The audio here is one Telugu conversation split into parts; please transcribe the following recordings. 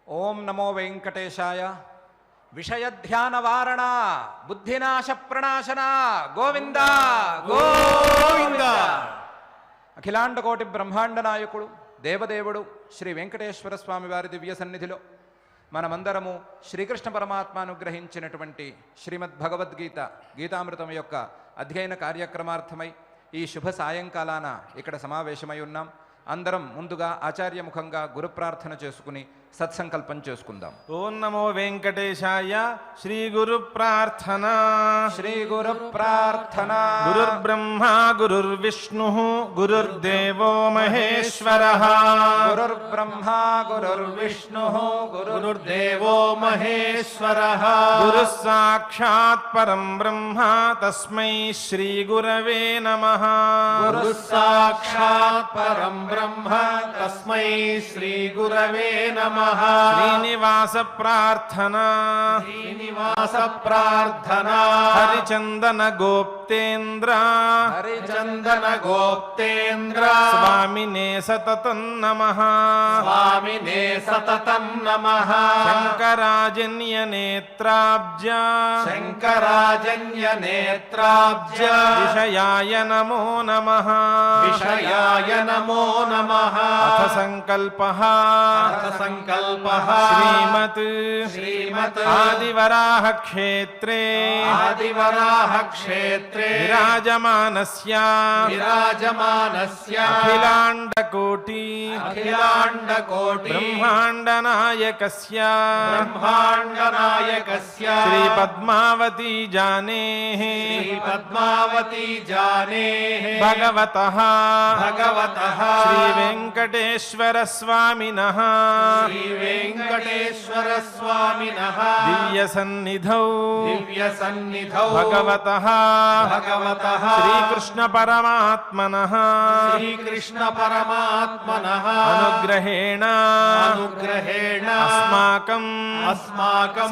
ओम नमो वेंकटेशाय। विषयध्यानवारण बुद्धिनाश प्रणाशन गोविंद गोविंद। अखिलांडकोटि ब्रह्मांड नायकुడు देवदेवुడు श्री वेंकटेश्वर स्वामी वारी दिव्य सन्निधिलो మనమందరము శ్రీకృష్ణ పరమాత్మ అనుగ్రహించినటువంటి శ్రీమద్ భగవద్గీత గీతామృతం యొక్క అధ్యయన కార్యక్రమార్థమై ఈ శుభ సాయంకాలాన ఇక్కడ సమావేశమై ఉన్నాం. అందరం ముందుగా ఆచార్యముఖంగా గురు ప్రార్థన చేసుకుని సత్సంకల్పం చేసుకుందాం. ఓం నమో వెంకటేశాయ. శ్రీ గురు ప్రార్థన. శ్రీ గురు ప్రార్థన. గురుర్బ్రహ్మ గురుర్విష్ణు గురుర్దేవో మహేశ్వరః. గురుర్బ్రహ్మ గురుర్విష్ణు గురుర్దేవో మహేశ్వరః. గురుః సాక్షాత్ పరం బ్రహ్మ తస్మై శ్రీ గురవే నమః. గురుః సాక్షాత్ పరం బ్రహ్మ తస్మై శ్రీ గురవే నమః. శ్రీనివాస ప్రార్థన. శ్రీనివాస ప్రార్థన. హరిచందన గోప్తేంద్ర. హరిచందన గోప్తేంద్ర. స్వామినే సతతం నమః. స్వామినే సతతం నమః. శంకరాజన్య నేత్రాబ్జ. శంకరాజన్య నేత్రాబ్జ. విషయాయ నమో నమః. విషయాయ నమో నమః. అథ సంకల్పః. సంకల్పః. శ్రీమత్ ఆదివరాహ క్షేత్రే. ఆదివరాహ క్షేత్రే. విరాజమానస్య అఖిలాండకోటి బ్రహ్మాండ నాయకస్య శ్రీ పద్మావతి జానేః భగవతః శ్రీ వెంకటేశ్వర స్వామినః దివ్య సన్నిధౌ భగవతః శ్రీకృష్ణ పరమాత్మనః అనుగ్రహేణ అస్మాకం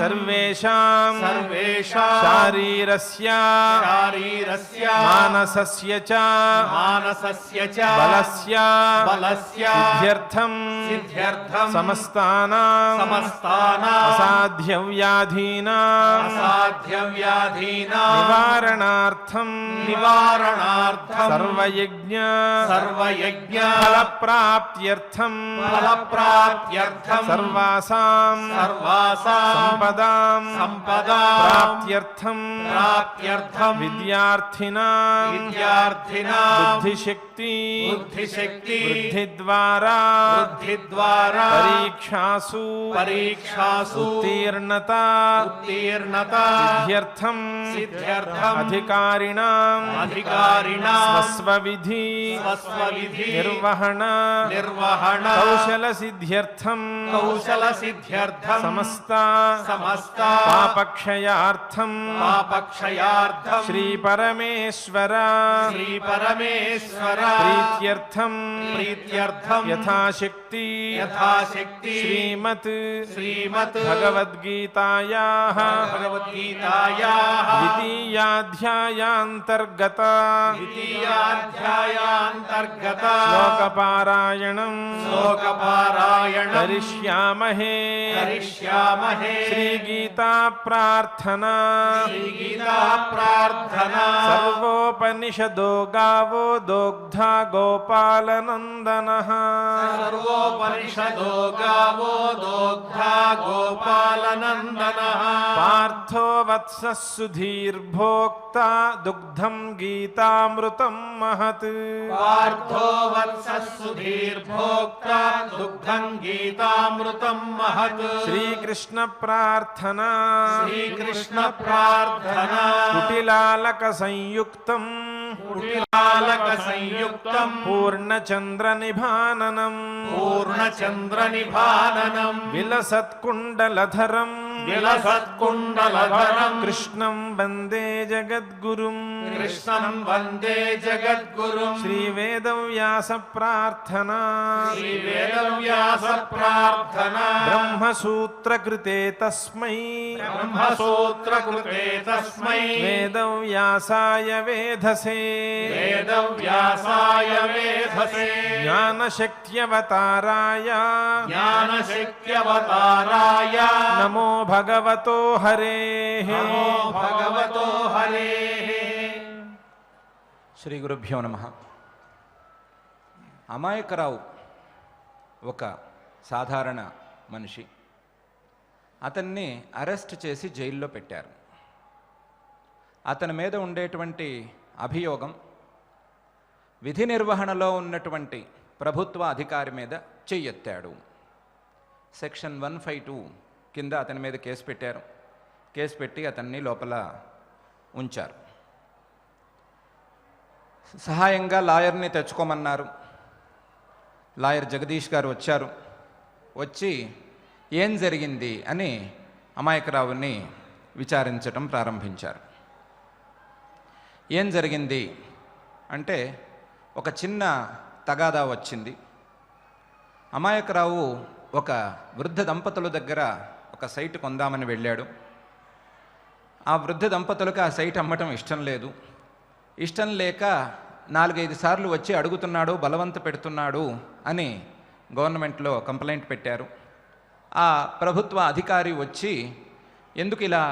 సర్వేషాం శారీరస్య మానసస్య చ బలస్య సిద్ధ్యర్థం సమస్తానాం అసాధ్య వ్యాధీనాం నివారణార్థం సర్వయజ్ఞ ఫలప్రాప్త్యర్థం సర్వాసాం సంపదాం ప్రాప్త్యర్థం విద్యార్థినాం బుద్ధిశక్తి వృద్ధిద్వారా పరీక్షాసు ఉత్తీర్ణత సిద్ధ్యర్థం అధికారిణాం స్వస్వవిధి నిర్వహణ కౌశల సిద్ధ్యర్థం సమస్త పాపక్షయార్థం శ్రీ పరమేశ్వర ప్రీత్యర్థం యథాశక్తి శ్రీమత్ భగవద్గీతాయాః ద్వితీయాధ్యాయాంతర్గత శ్లోకపారాయణం కరిష్యామహే. శ్రీగీతా ప్రార్థనా. సర్వోపనిషదో గావో దోగ్ధా గోపాలనందనః. పార్థో వత్సః సుధీర్భోక్తా దుగ్ధం గీతామృతం మహత్. శ్రీకృష్ణ ప్రార్థనా. కుటిలాలక సంయుక్తం కుటిలాలక సంయుక్తం పూర్ణచంద్ర నిభాననం పూర్ణచంద్ర నిభాననం విలసత్కుండలధరం విలసత్కుండలధరం కృష్ణం వందే జగద్గురుం కృష్ణం వందే జగద్గురుం శ్రీవేదవ్యాస ప్రార్థనా శ్రీవేదవ్యాస ప్రార్థనా బ్రహ్మసూత్రకృతే తస్మై బ్రహ్మసూత్రకృతే తస్మై వేదవ్యాసాయ వేధసే వేదవ్యాసాయ వేధసే జ్ఞానశక్త్యవతారాయ జ్ఞానశక్త్యవతారాయ నమో భగవతో హరేః. నమో భగవతో హరేః. శ్రీ గురుభ్యో నమః. అమాయకరావు ఒక సాధారణ మనిషి. అతన్ని అరెస్ట్ చేసి జైల్లో పెట్టారు. అతని మీద ఉండేటువంటి అభియోగం విధి నిర్వహణలో ఉన్నటువంటి ప్రభుత్వ అధికారి మీద చెయ్యెత్తాడు. సెక్షన్ 152 కింద అతని మీద కేసు పెట్టారు. కేసు పెట్టి అతన్ని లోపల ఉంచారు. సహాయంగా లాయర్ని తెచ్చుకోమన్నారు. లాయర్ జగదీష్ గారు వచ్చారు. వచ్చి ఏం జరిగింది అని అమాయకరావుని విచారించటం ప్రారంభించారు. ఏం జరిగింది అంటే ఒక చిన్న తగాదా వచ్చింది. అమాయకరావు ఒక వృద్ధ దంపతుల దగ్గర ఒక సైట్ కొందామని వెళ్ళాడు. ఆ వృద్ధ దంపతులకు ఆ సైట్ అమ్మటం ఇష్టం లేదు. ఇష్టం లేక 4-5 సార్లు వచ్చి అడుగుతున్నాడు, బలవంత పెడుతున్నాడు అని గవర్నమెంట్లో కంప్లైంట్ పెట్టారు. ఆ ప్రభుత్వ అధికారి వచ్చి ఎందుకు ఇలా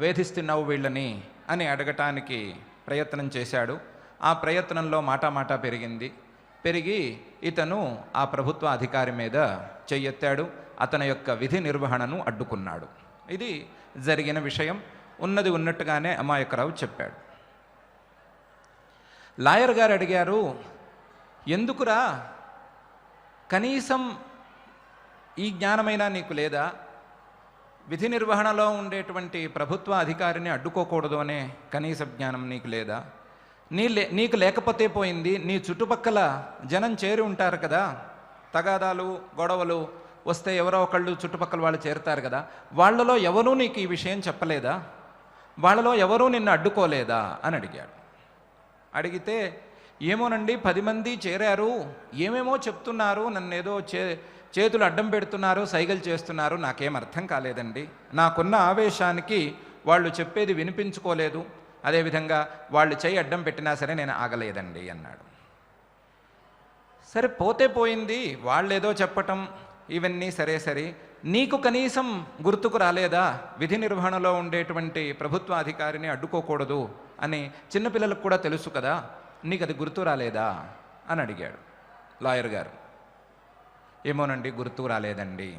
వేధిస్తున్నావు వీళ్ళని అని అడగటానికి ప్రయత్నం చేశాడు. ఆ ప్రయత్నంలో మాటా పెరిగి ఇతను ఆ ప్రభుత్వ అధికారి మీద చెయ్యెత్తాడు. అతని యొక్క విధి నిర్వహణను అడ్డుకున్నాడు. ఇది జరిగిన విషయం. ఉన్నది ఉన్నట్టుగానే అమాయకరావు చెప్పాడు. లాయర్ గారు అడిగారు, ఎందుకురా, కనీసం ఈ జ్ఞానమైనా నీకు లేదా? విధి నిర్వహణలో ఉండేటువంటి ప్రభుత్వ అధికారిని అడ్డుకోకూడదు అనే కనీస జ్ఞానం నీకు లేదా? నీకు లేకపోతే పోయింది, నీ చుట్టుపక్కల జనం చేరి ఉంటారు కదా, తగాదాలు గొడవలు వస్తే ఎవరో ఒకళ్ళు చుట్టుపక్కల వాళ్ళు చేరుతారు కదా, వాళ్ళలో ఎవరూ నీకు ఈ విషయం చెప్పలేదా? వాళ్ళలో ఎవరూ నిన్ను అడ్డుకోలేదా అని అడిగాడు. అడిగితే ఏమోనండి 10 మంది చేరారు, ఏమేమో చెప్తున్నారు, నన్ను ఏదో చేతులు అడ్డం పెడుతున్నారు, సైగలు చేస్తున్నారు, నాకేం అర్థం కాలేదండి. నాకున్న ఆవేశానికి వాళ్ళు చెప్పేది వినిపించుకోలేదు, అదేవిధంగా వాళ్ళు చేయి అడ్డం పెట్టినా సరే నేను ఆగలేదండి అన్నాడు. సరే పోతే పోయింది, వాళ్ళేదో చెప్పటం ఇవన్నీ సరే, నీకు కనీసం గుర్తుకు రాలేదా విధి నిర్వహణలో ఉండేటువంటి ప్రభుత్వ అధికారిని అడ్డుకోకూడదు అని? చిన్నపిల్లలకు కూడా తెలుసు కదా, నీకు అది గుర్తు రాలేదా అని అడిగాడు లాయర్ గారు. ఏమోనండి గుర్తు రాలేదండి.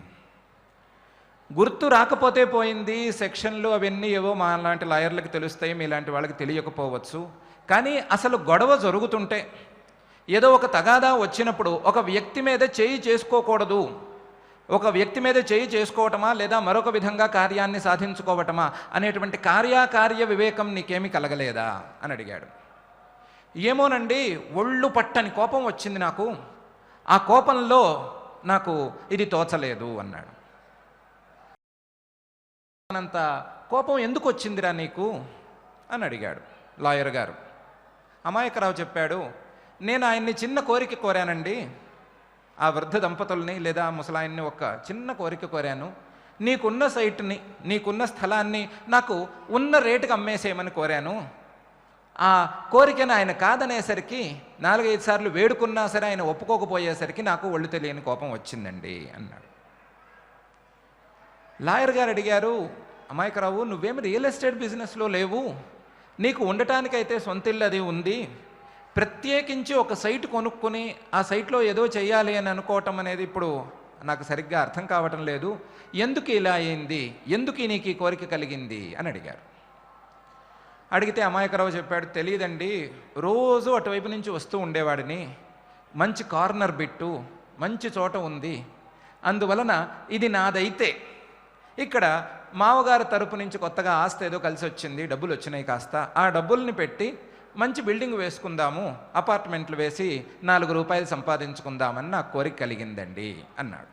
గుర్తు రాకపోతే పోయింది, సెక్షన్లు అవన్నీ ఏవో మా లాంటి లాయర్లకు తెలుస్తాయి, మీలాంటి వాళ్ళకి తెలియకపోవచ్చు. కానీ అసలు గొడవ జరుగుతుంటే, ఏదో ఒక తగాదా వచ్చినప్పుడు ఒక వ్యక్తి మీద చేయి చేసుకోకూడదు, ఒక వ్యక్తి మీద చేయి చేసుకోవటమా లేదా మరొక విధంగా కార్యాన్ని సాధించుకోవటమా అనేటువంటి కార్యకార్య వివేకం నీకేమీ కలగలేదా అని అడిగాడు. ఏమోనండి ఒళ్ళు పట్టని కోపం వచ్చింది నాకు, ఆ కోపంలో నాకు ఇది తోచలేదు అన్నాడు. అంత కోపం ఎందుకు వచ్చిందిరా నీకు అని అడిగాడు లాయర్ గారు. అమాయకరావు చెప్పాడు, నేను ఆయన్ని చిన్న కోరిక కోరానండి, ఆ వృద్ధ దంపతుల్ని లేదా ముసలాయన్ని ఒక చిన్న కోరిక కోరాను. నీకున్న సైట్ని, నీకున్న స్థలాన్ని నాకు ఉన్న రేటుకి అమ్మేసేయమని కోరాను. ఆ కోరికను ఆయన కాదనేసరికి 4-5 సార్లు వేడుకున్నా సరే ఆయన ఒప్పుకోకపోయేసరికి నాకు ఒళ్ళు తెలియని కోపం వచ్చిందండి అన్నాడు. లాయర్ గారు అడిగారు, అమాయకరావు నువ్వేమి రియల్ ఎస్టేట్ బిజినెస్లో లేవు, నీకు ఉండటానికైతే సొంత ఇల్లు అది ఉంది, ప్రత్యేకించి ఒక సైట్ కొనుక్కొని ఆ సైట్లో ఏదో చెయ్యాలి అని అనుకోవటం అనేది ఇప్పుడు నాకు సరిగ్గా అర్థం కావటం లేదు, ఎందుకు ఇలా అయింది, ఎందుకు నీకు ఈ కోరిక కలిగింది అని అడిగారు. అడిగితే అమాయకరావు చెప్పాడు, తెలియదండి, రోజు అటువైపు నుంచి వస్తూ ఉండేవాడిని, మంచి కార్నర్ బిట్టు, మంచి చోట ఉంది, అందువలన ఇది నాదైతే ఇక్కడ మామగారు తరపు నుంచి కొత్తగా ఆస్తి ఏదో కలిసి వచ్చింది, డబ్బులు వచ్చినాయి, కాస్త ఆ డబ్బుల్ని పెట్టి మంచి బిల్డింగ్ వేసుకుందాము, అపార్ట్మెంట్లు వేసి 4 రూపాయలు సంపాదించుకుందామని నాకు కోరిక కలిగిందండి అన్నాడు.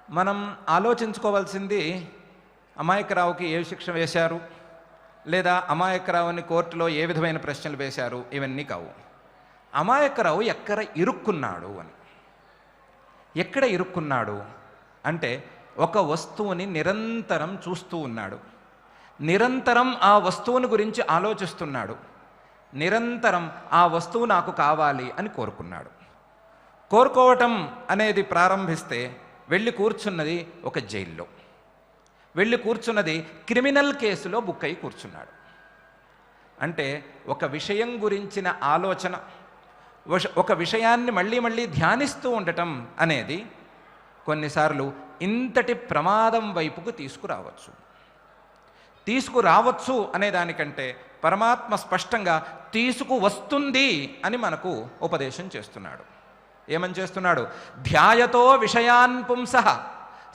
మనం ఆలోచించుకోవాల్సింది అమాయకరావుకి ఏ శిక్ష వేశారు, లేదా అమాయకరావుని కోర్టులో ఏ విధమైన ప్రశ్నలు వేశారు, ఇవన్నీ కావు. అమాయకరావు ఎక్కడ ఇరుక్కున్నాడు అని. ఎక్కడ ఇరుక్కున్నాడు అంటే ఒక వస్తువుని నిరంతరం చూస్తూ ఉన్నాడు, నిరంతరం ఆ వస్తువుని గురించి ఆలోచిస్తున్నాడు, నిరంతరం ఆ వస్తువు నాకు కావాలి అని కోరుకున్నాడు. కోరుకోవటం అనేది ప్రారంభిస్తే వెళ్ళి కూర్చున్నది ఒక జైల్లో, వెళ్ళి కూర్చున్నది క్రిమినల్ కేసులో బుక్ అయి కూర్చున్నాడు. అంటే ఒక విషయం గురించిన ఆలోచన, ఒక విషయాన్ని మళ్ళీ మళ్ళీ ధ్యానిస్తూ ఉండటం అనేది కొన్నిసార్లు ఇంతటి ప్రమాదం వైపుకు తీసుకురావచ్చు అనే దానికంటే పరమాత్మ స్పష్టంగా తీసుకువస్తుంది అని మనకు ఉపదేశం చేస్తున్నాడు. ఏమని చేస్తున్నాడు? ధ్యాయతో విషయాన్ పుంసః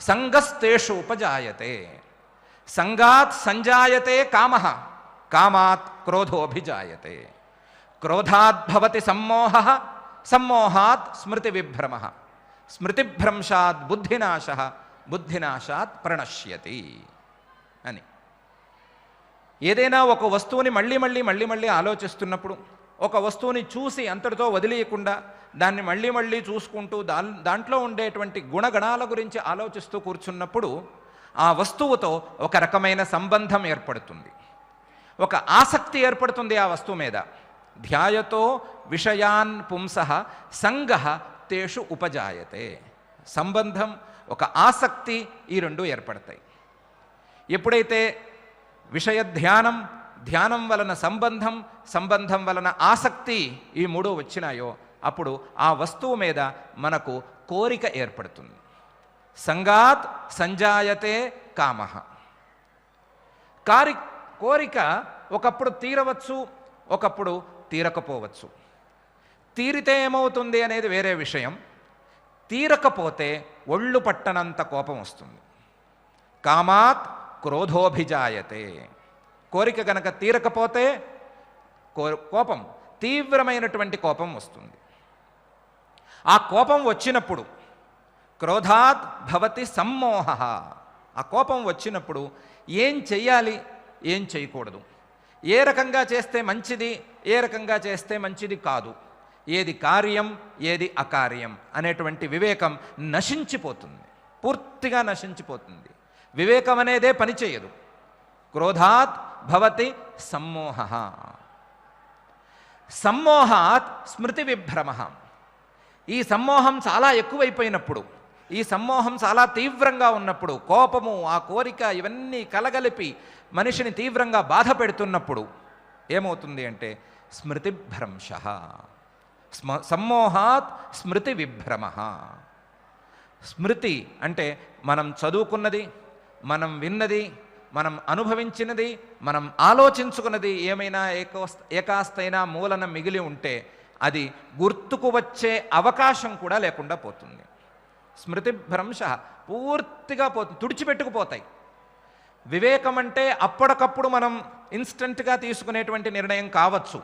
సంగస్తేషు ఉపజాయతే, సంగాత్ సంజాయతే కామః, కామాత్ క్రోధోభిజాయతే, క్రోధాద్భవతి సమ్మోహః, సమ్మోహాత్ స్మృతి విభ్రమః, స్మృతిభ్రంశాత్ బుద్ధినాశః, బుద్ధినాశాత్ ప్రణశ్యతి అని. ఏదైనా ఒక వస్తువుని మళ్ళీ మళ్ళీ ఆలోచిస్తున్నప్పుడు, ఒక వస్తువుని చూసి అంతటితో వదిలేయకుండా దాన్ని మళ్ళీ మళ్ళీ చూసుకుంటూ దాంట్లో ఉండేటువంటి గుణగణాల గురించి ఆలోచిస్తూ కూర్చున్నప్పుడు ఆ వస్తువుతో ఒక రకమైన సంబంధం ఏర్పడుతుంది, ఒక ఆసక్తి ఏర్పడుతుంది ఆ వస్తువు మీద. ధ్యాయతో విషయాన్ పుంసః సంగః తేషు ఉపజాయతే. సంబంధం, ఒక ఆసక్తి, ఈ రెండు ఏర్పడతాయి. ఎప్పుడైతే విషయ ధ్యానం, ధ్యానం వలన సంబంధం, సంబంధం వలన ఆసక్తి, ఈ మూడు వచ్చినాయో అప్పుడు ఆ వస్తువు మీద మనకు కోరిక ఏర్పడుతుంది. సంగాత్ సంజాయతే కామః. కోరిక ఒకప్పుడు తీరవచ్చు, ఒకప్పుడు తీరకపోవచ్చు. తీరితే ఏమవుతుంది అనేది వేరే విషయం, తీరకపోతే ఒళ్ళు పట్టనంత కోపం వస్తుంది. కామాత్ క్రోధోభిజాయతే. కోరిక గనక తీరకపోతే కోపం, తీవ్రమైనటువంటి కోపం వస్తుంది. ఆ కోపం వచ్చినప్పుడు క్రోధాత్ భవతి సమ్మోహః. ఆ కోపం వచ్చినప్పుడు ఏం చెయ్యాలి, ఏం చేయకూడదు, ఏ రకంగా చేస్తే మంచిది, ఏ రకంగా చేస్తే మంచిది కాదు, ఏది కార్యం, ఏది అకార్యం అనేటువంటి వివేకం నశించిపోతుంది, పూర్తిగా నశించిపోతుంది. వివేకం అనేదే పనిచేయదు. క్రోధాత్ భవతి సమ్మోహః. సమ్మోహాత్ స్మృతి విభ్రమః. ఈ సమ్మోహం చాలా ఎక్కువైపోయినప్పుడు, ఈ సమ్మోహం చాలా తీవ్రంగా ఉన్నప్పుడు, కోపము, ఆ కోరిక ఇవన్నీ కలగలిపి మనిషిని తీవ్రంగా బాధ పెడుతున్నప్పుడు ఏమవుతుంది అంటే స్మృతిభ్రంశః. సమ్మోహాత్ స్మృతి విభ్రమః. స్మృతి అంటే మనం చదువుకున్నది, మనం విన్నది, మనం అనుభవించినది, మనం ఆలోచించుకున్నది ఏమైనా ఏకాస్తైనా మూలన మిగిలి ఉంటే అది గుర్తుకు వచ్చే అవకాశం కూడా లేకుండా పోతుంది. స్మృతిభ్రంశ పూర్తిగా తుడిచిపెట్టుకుపోతాయి. వివేకం అంటే అప్పటికప్పుడు మనం ఇన్స్టంట్గా తీసుకునేటువంటి నిర్ణయం కావచ్చు.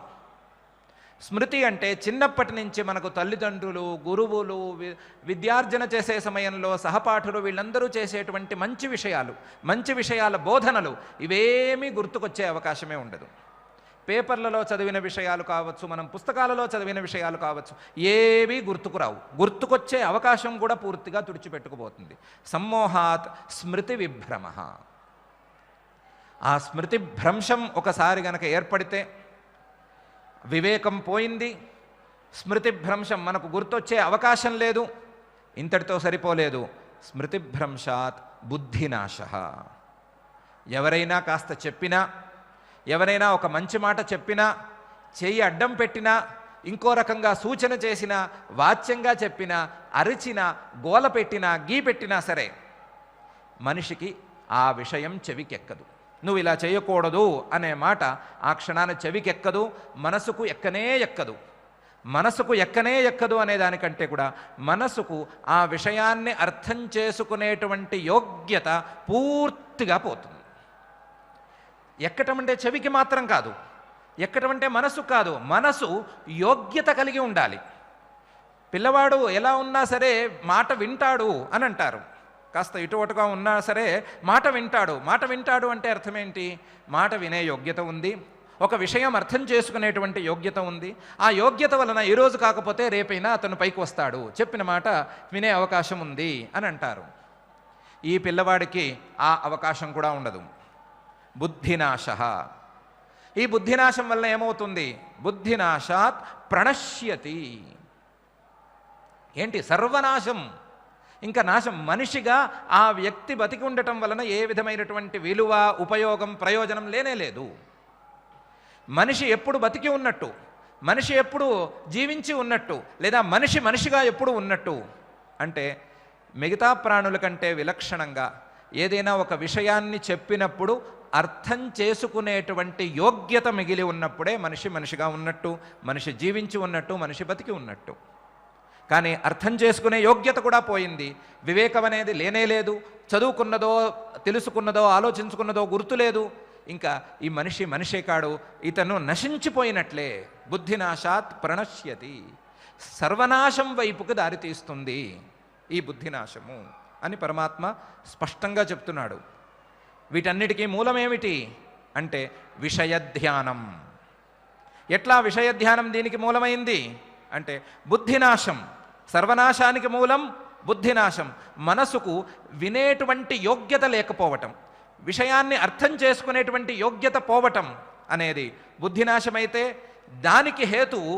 స్మృతి అంటే చిన్నప్పటి నుంచి మనకు తల్లిదండ్రులు, గురువులు, విద్యార్జన చేసే సమయంలో సహపాఠులు వీళ్ళందరూ చేసేటువంటి మంచి విషయాల బోధనలు ఇవేమీ గుర్తుకొచ్చే అవకాశమే ఉండదు. పేపర్లలో చదివిన విషయాలు కావచ్చు, మనం పుస్తకాలలో చదివిన విషయాలు కావచ్చు, ఏవీ గుర్తుకు రావు. గుర్తుకొచ్చే అవకాశం కూడా పూర్తిగా తుడిచిపెట్టుకుపోతుంది. సమ్మోహాత్ స్మృతి విభ్రమః. ఆ స్మృతి భ్రంశం ఒకసారి గనక ఏర్పడితే వివేకం పోయింది, స్మృతి భ్రంశం మనకు గుర్తొచ్చే అవకాశం లేదు. ఇంతటితో సరిపోలేదు, స్మృతిభ్రంశాత్ బుద్ధినాశః. ఎవరైనా కాస్త చెప్పినా, ఎవరైనా ఒక మంచి మాట చెప్పినా, చెయ్యి అడ్డం పెట్టినా, ఇంకో రకంగా సూచన చేసినా, వాచ్యంగా చెప్పినా, అరిచినా, గోల పెట్టినా, గీ పెట్టినా సరే మనిషికి ఆ విషయం చెవికెక్కదు. నువ్వు ఇలా చేయకూడదు అనే మాట ఆ క్షణాన చెవికెక్కదు, మనసుకు ఎక్కనే ఎక్కదు. మనసుకు ఎక్కనే ఎక్కదు అనే దానికంటే కూడా మనసుకు ఆ విషయాన్ని అర్థం చేసుకునేటువంటి యోగ్యత పూర్తిగా పోతుంది. ఎక్కటం అంటే చెవికి మాత్రం కాదు, ఎక్కటం అంటే మనసు కాదు, మనసు యోగ్యత కలిగి ఉండాలి. పిల్లవాడు ఎలా ఉన్నా సరే మాట వింటాడు అని అంటారు. కాస్త ఇటువటుగా ఉన్నా సరే మాట వింటాడు. మాట వింటాడు అంటే అర్థం ఏంటి? మాట వినే యోగ్యత ఉంది, ఒక విషయం అర్థం చేసుకునేటువంటి యోగ్యత ఉంది. ఆ యోగ్యత వలన ఈరోజు కాకపోతే రేపైనా అతను పైకి వస్తాడు, చెప్పిన మాట వినే అవకాశం ఉంది అని అంటారు. ఈ పిల్లవాడికి ఆ అవకాశం కూడా ఉండదు. బుద్ధినాశ. ఈ బుద్ధినాశం వల్ల ఏమవుతుంది? బుద్ధినాశాత్ ప్రణశ్యతి. ఏంటి? సర్వనాశం, ఇంకా నాశం. మనిషిగా ఆ వ్యక్తి బతికి ఉండటం వలన ఏ విధమైనటువంటి విలువ, ఉపయోగం, ప్రయోజనం లేనే లేదు. మనిషి ఎప్పుడు బతికి ఉన్నట్టు, మనిషి ఎప్పుడు జీవించి ఉన్నట్టు, లేదా మనిషి మనిషిగా ఎప్పుడు ఉన్నట్టు అంటే మిగతా ప్రాణుల కంటే విలక్షణంగా ఏదైనా ఒక విషయాన్ని చెప్పినప్పుడు అర్థం చేసుకునేటువంటి యోగ్యత మిగిలి ఉన్నప్పుడే మనిషి మనిషిగా ఉన్నట్టు, మనిషి జీవించి ఉన్నట్టు, మనిషి బతికి ఉన్నట్టు. కానీ అర్థం చేసుకునే యోగ్యత కూడా పోయింది. వివేకం అనేది లేనే లేదు. చదువుకున్నదో, తెలుసుకున్నదో, ఆలోచించుకున్నదో గుర్తులేదు. ఇంకా ఈ మనిషి మనిషే కాడు, ఇతను నశించిపోయినట్లే. బుద్ధినాశాత్ ప్రణశ్యతి. సర్వనాశం వైపుకు దారితీస్తుంది ఈ బుద్ధినాశము అని పరమాత్మ స్పష్టంగా చెప్తున్నాడు. వీటన్నిటికీ మూలమేమిటి అంటే విషయధ్యానం. ఎట్లా విషయధ్యానం దీనికి మూలమైంది అంటే బుద్ధినాశం. సర్వనాశానికి మూలం బుద్ధినాశం. మనసుకు వినేటువంటి యోగ్యత లేకపోవటం, విషయాన్ని అర్థం చేసుకునేటువంటి యోగ్యత పోవటం అనేది బుద్ధినాశమైతే, దానికి హేతువు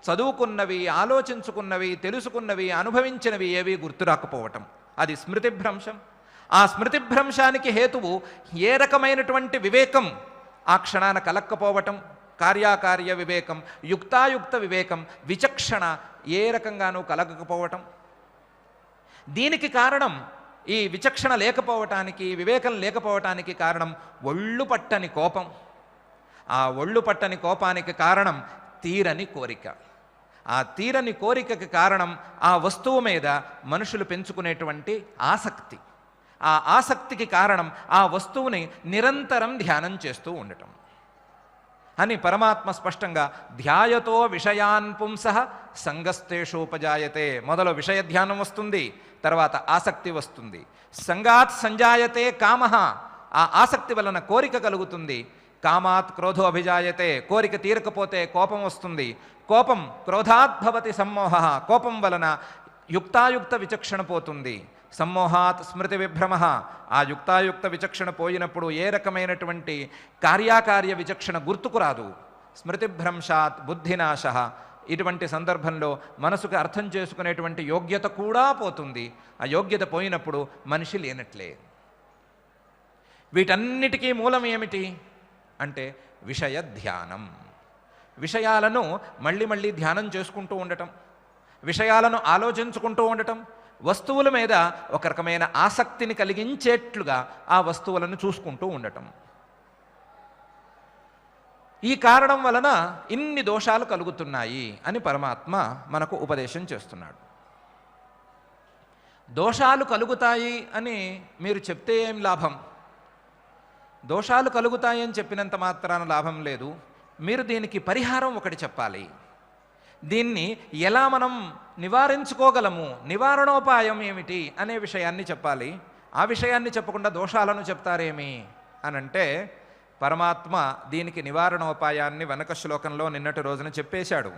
చదువుకున్నవి, ఆలోచించుకున్నవి, తెలుసుకున్నవి, అనుభవించినవి ఏవి గుర్తురాకపోవటం. అది స్మృతిభ్రంశం. ఆ స్మృతిభ్రంశానికి హేతువు ఏ రకమైనటువంటి వివేకం ఆ క్షణాన కలక్కపోవటం, కార్యాకార్య వివేకం, యుక్తాయుక్త వివేకం, విచక్షణ ఏ రకంగానూ కలగకపోవటం. దీనికి కారణం, ఈ విచక్షణ లేకపోవటానికి, వివేకం లేకపోవటానికి కారణం ఒళ్ళు పట్టని కోపం. ఆ ఒళ్ళు పట్టని కోపానికి కారణం తీరని కోరిక. ఆ తీరని కోరికకి కారణం ఆ వస్తువు మీద మనుషులు పెంచుకునేటువంటి ఆసక్తి. ఆ ఆసక్తికి కారణం ఆ వస్తువుని నిరంతరం ధ్యానం చేస్తూ ఉండటం అని పరమాత్మ స్పష్టంగా ధ్యాయతో విషయాన్ పుంసః సంగస్తేషోపజాయతే. మొదలు విషయ ధ్యానం వస్తుంది, తర్వాత ఆసక్తి వస్తుంది. సంగాత్ సంజాయతే కామః. ఆ ఆసక్తి వలన కోరిక కలుగుతుంది. కామాత్ క్రోధో అభిజాయతే. కోరిక తీరకపోతే కోపం వస్తుంది. కోపం క్రోధాత్ భవతి సమ్మోహః. కోపం వలన యుక్తాయుక్త విచక్షణ పోతుంది. సమ్మోహాత్ స్మృతి విభ్రమ. ఆ యుక్తాయుక్త విచక్షణ పోయినప్పుడు ఏ రకమైనటువంటి కార్యాకార్య విచక్షణ గుర్తుకు రాదు. స్మృతిభ్రంశాత్ బుద్ధినాశ. ఇటువంటి సందర్భంలో మనసుకు అర్థం చేసుకునేటువంటి యోగ్యత కూడా పోతుంది. ఆ యోగ్యత పోయినప్పుడు మనిషి లేనట్లే. వీటన్నిటికీ మూలం ఏమిటి అంటే విషయ ధ్యానం. విషయాలను మళ్ళీ మళ్ళీ ధ్యానం చేసుకుంటూ ఉండటం, విషయాలను ఆలోచించుకుంటూ ఉండటం, వస్తువుల మీద ఒక రకమైన ఆసక్తిని కలిగించేట్లుగా ఆ వస్తువులను చూసుకుంటూ ఉండటం. ఈ కారణం వలన ఇన్ని దోషాలు కలుగుతున్నాయి అని పరమాత్మ మనకు ఉపదేశం చేస్తున్నాడు. దోషాలు కలుగుతాయి అని మీరు చెప్తే ఏం లాభం? దోషాలు కలుగుతాయి అని చెప్పినంత మాత్రాన లాభం లేదు. మీరు దీనికి పరిహారం ఒకటి చెప్పాలి. దీన్ని ఎలా మనం నివారించుకోగలము, నివారణోపాయం ఏమిటి అనే విషయాన్ని చెప్పాలి. ఆ విషయాన్ని చెప్పకుండా దోషాలను చెప్తారేమి అనంటే పరమాత్మ దీనికి నివారణోపాయాన్ని వెనక శ్లోకంలో నిన్నటి రోజున చెప్పేశాడు.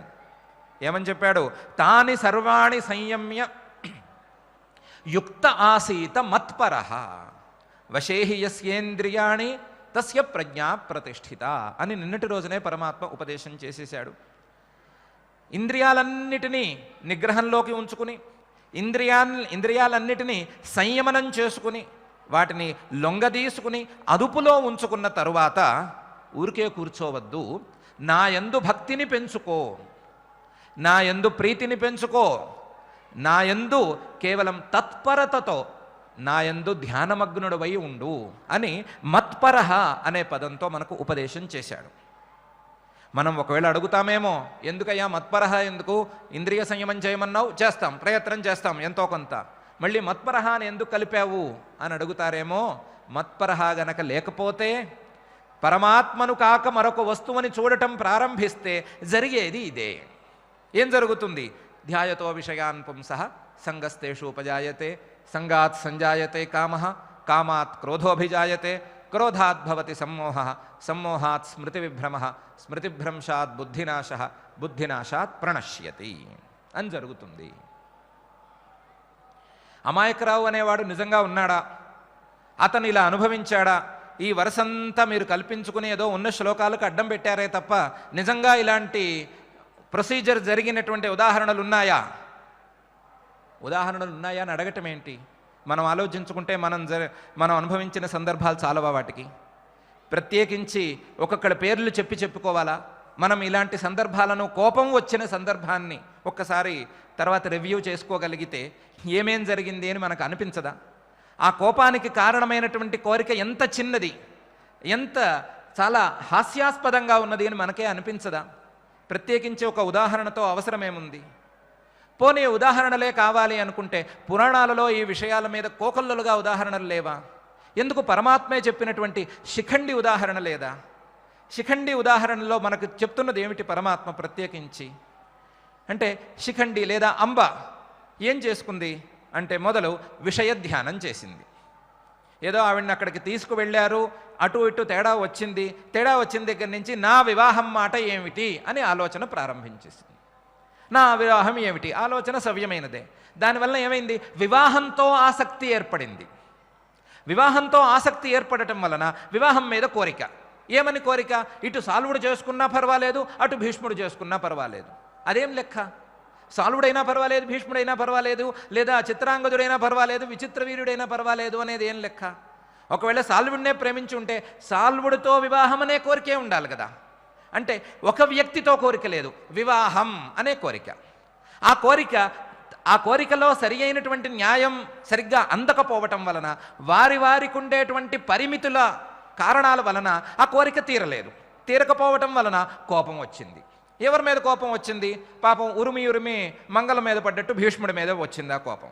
ఏమని చెప్పాడు? తాని సర్వాణి సంయమ్య యుక్త ఆసీత మత్పరః వశేహి యస్యేంద్రియాణి తస్య ప్రజ్ఞా ప్రతిష్ఠిత అని నిన్నటి రోజునే పరమాత్మ ఉపదేశం చేసేశాడు. ఇంద్రియాలన్నిటినీ నిగ్రహంలోకి ఉంచుకుని, ఇంద్రియాలన్నిటినీ సంయమనం చేసుకుని, వాటిని లొంగదీసుకుని అదుపులో ఉంచుకున్న తరువాత ఊరికే కూర్చోవద్దు. నా యందు భక్తిని పెంచుకో, నా యందు ప్రీతిని పెంచుకో, నా యందు కేవలం తత్పరతతో నా యందు ధ్యానమగ్నుడవై ఉండు అని మత్పరః అనే పదంతో మనకు ఉపదేశం చేశాడు. మనం ఒకవేళ అడుగుతామేమో, ఎందుకయ్యా మత్పరహ ఎందుకు, ఇంద్రియ సంయమం చేయమన్నావు, చేస్తాం, ప్రయత్నం చేస్తాం ఎంతో కొంత, మళ్ళీ మత్పరహ అని ఎందుకు కలిపావు అని అడుగుతారేమో. మత్పరహ గనక లేకపోతే పరమాత్మను కాక మరొక వస్తువుని చూడటం ప్రారంభిస్తే జరిగేది ఇదే. ఏం జరుగుతుంది? ధ్యాయతో విషయాన్ పుంసః సంగస్తేషు ఉపజాయతే, సంగాత్ సంజాయతే కామః, కామాత్ క్రోధోభిజాయతే, క్రోధాత్ భవతి సమ్మోహః, సమ్మోహాత్ స్మృతి విభ్రమః, స్మృతిభ్రంశాత్ బుద్ధినాశః, బుద్ధినాశాత్ ప్రణశ్యతి అని జరుగుతుంది. అమాయకరావు అనేవాడు నిజంగా ఉన్నాడా? అతను ఇలా అనుభవించాడా? ఈ వరుసంతా మీరు కల్పించుకుని ఏదో ఉన్న శ్లోకాలకు అడ్డం పెట్టారే తప్ప నిజంగా ఇలాంటి ప్రొసీజర్ జరిగినటువంటి ఉదాహరణలు ఉన్నాయా? ఉదాహరణలు ఉన్నాయా అని అడగటం ఏంటి? మనం ఆలోచించుకుంటే మనం అనుభవించిన సందర్భాలు చాలవా వాటికి? ప్రత్యేకించి ఒక్కొక్కడి పేర్లు చెప్పుకోవాలా? మనం ఇలాంటి సందర్భాలను, కోపం వచ్చిన సందర్భాన్ని ఒక్కసారి తర్వాత రివ్యూ చేసుకోగలిగితే ఏమేం జరిగింది అని మనకు అనిపించదా? ఆ కోపానికి కారణమైనటువంటి కోరిక ఎంత చిన్నది, ఎంత చాలా హాస్యాస్పదంగా ఉన్నది అని మనకే అనిపించదా? ప్రత్యేకించి ఒక ఉదాహరణతో అవసరమేముంది? పోనీ ఉదాహరణలే కావాలి అనుకుంటే పురాణాలలో ఈ విషయాల మీద కోకొల్లలుగా ఉదాహరణలు లేవా? ఎందుకు పరమాత్మే చెప్పినటువంటి శిఖండి ఉదాహరణ లేదా? శిఖండి ఉదాహరణలో మనకు చెప్తున్నది ఏమిటి పరమాత్మ ప్రత్యేకించి అంటే? శిఖండి లేదా అంబ ఏం చేసుకుంది అంటే, మొదలు విషయ ధ్యానం చేసింది. ఏదో ఆవిడని అక్కడికి తీసుకువెళ్ళారు, అటు ఇటు తేడా వచ్చింది దగ్గర నుంచి నా వివాహం మాట ఏమిటి అని ఆలోచన ప్రారంభించేసింది. నా వివాహం ఏమిటి ఆలోచన సవ్యమైనదే. దానివల్ల ఏమైంది? వివాహంతో ఆసక్తి ఏర్పడింది. వివాహంతో ఆసక్తి ఏర్పడటం వలన వివాహం మీద కోరిక. ఏమని కోరిక? ఇటు సాల్వుడు చేసుకున్నా పర్వాలేదు, అటు భీష్ముడు చేసుకున్నా పర్వాలేదు. అదేం లెక్క? సాల్వుడైనా పర్వాలేదు, భీష్ముడైనా పర్వాలేదు, లేదా చిత్రాంగదుడైనా పర్వాలేదు, విచిత్రవీరుడైనా పర్వాలేదు అనేది ఏం లెక్క? ఒకవేళ సాల్వుడినే ప్రేమించి ఉంటే సాల్వుడితో వివాహం అనే కోరికే ఉండాలి కదా. అంటే ఒక వ్యక్తితో కోరిక లేదు, వివాహం అనే కోరిక. ఆ కోరికలో సరి అయినటువంటి న్యాయం సరిగ్గా అందకపోవటం వలన, వారికి ఉండేటువంటి పరిమితుల కారణాల వలన ఆ కోరిక తీరకపోవటం వలన కోపం వచ్చింది. ఎవరి మీద కోపం వచ్చింది? పాపం ఉరిమి మంగళ మీద పడ్డట్టు భీష్ముడి మీద వచ్చింది ఆ కోపం.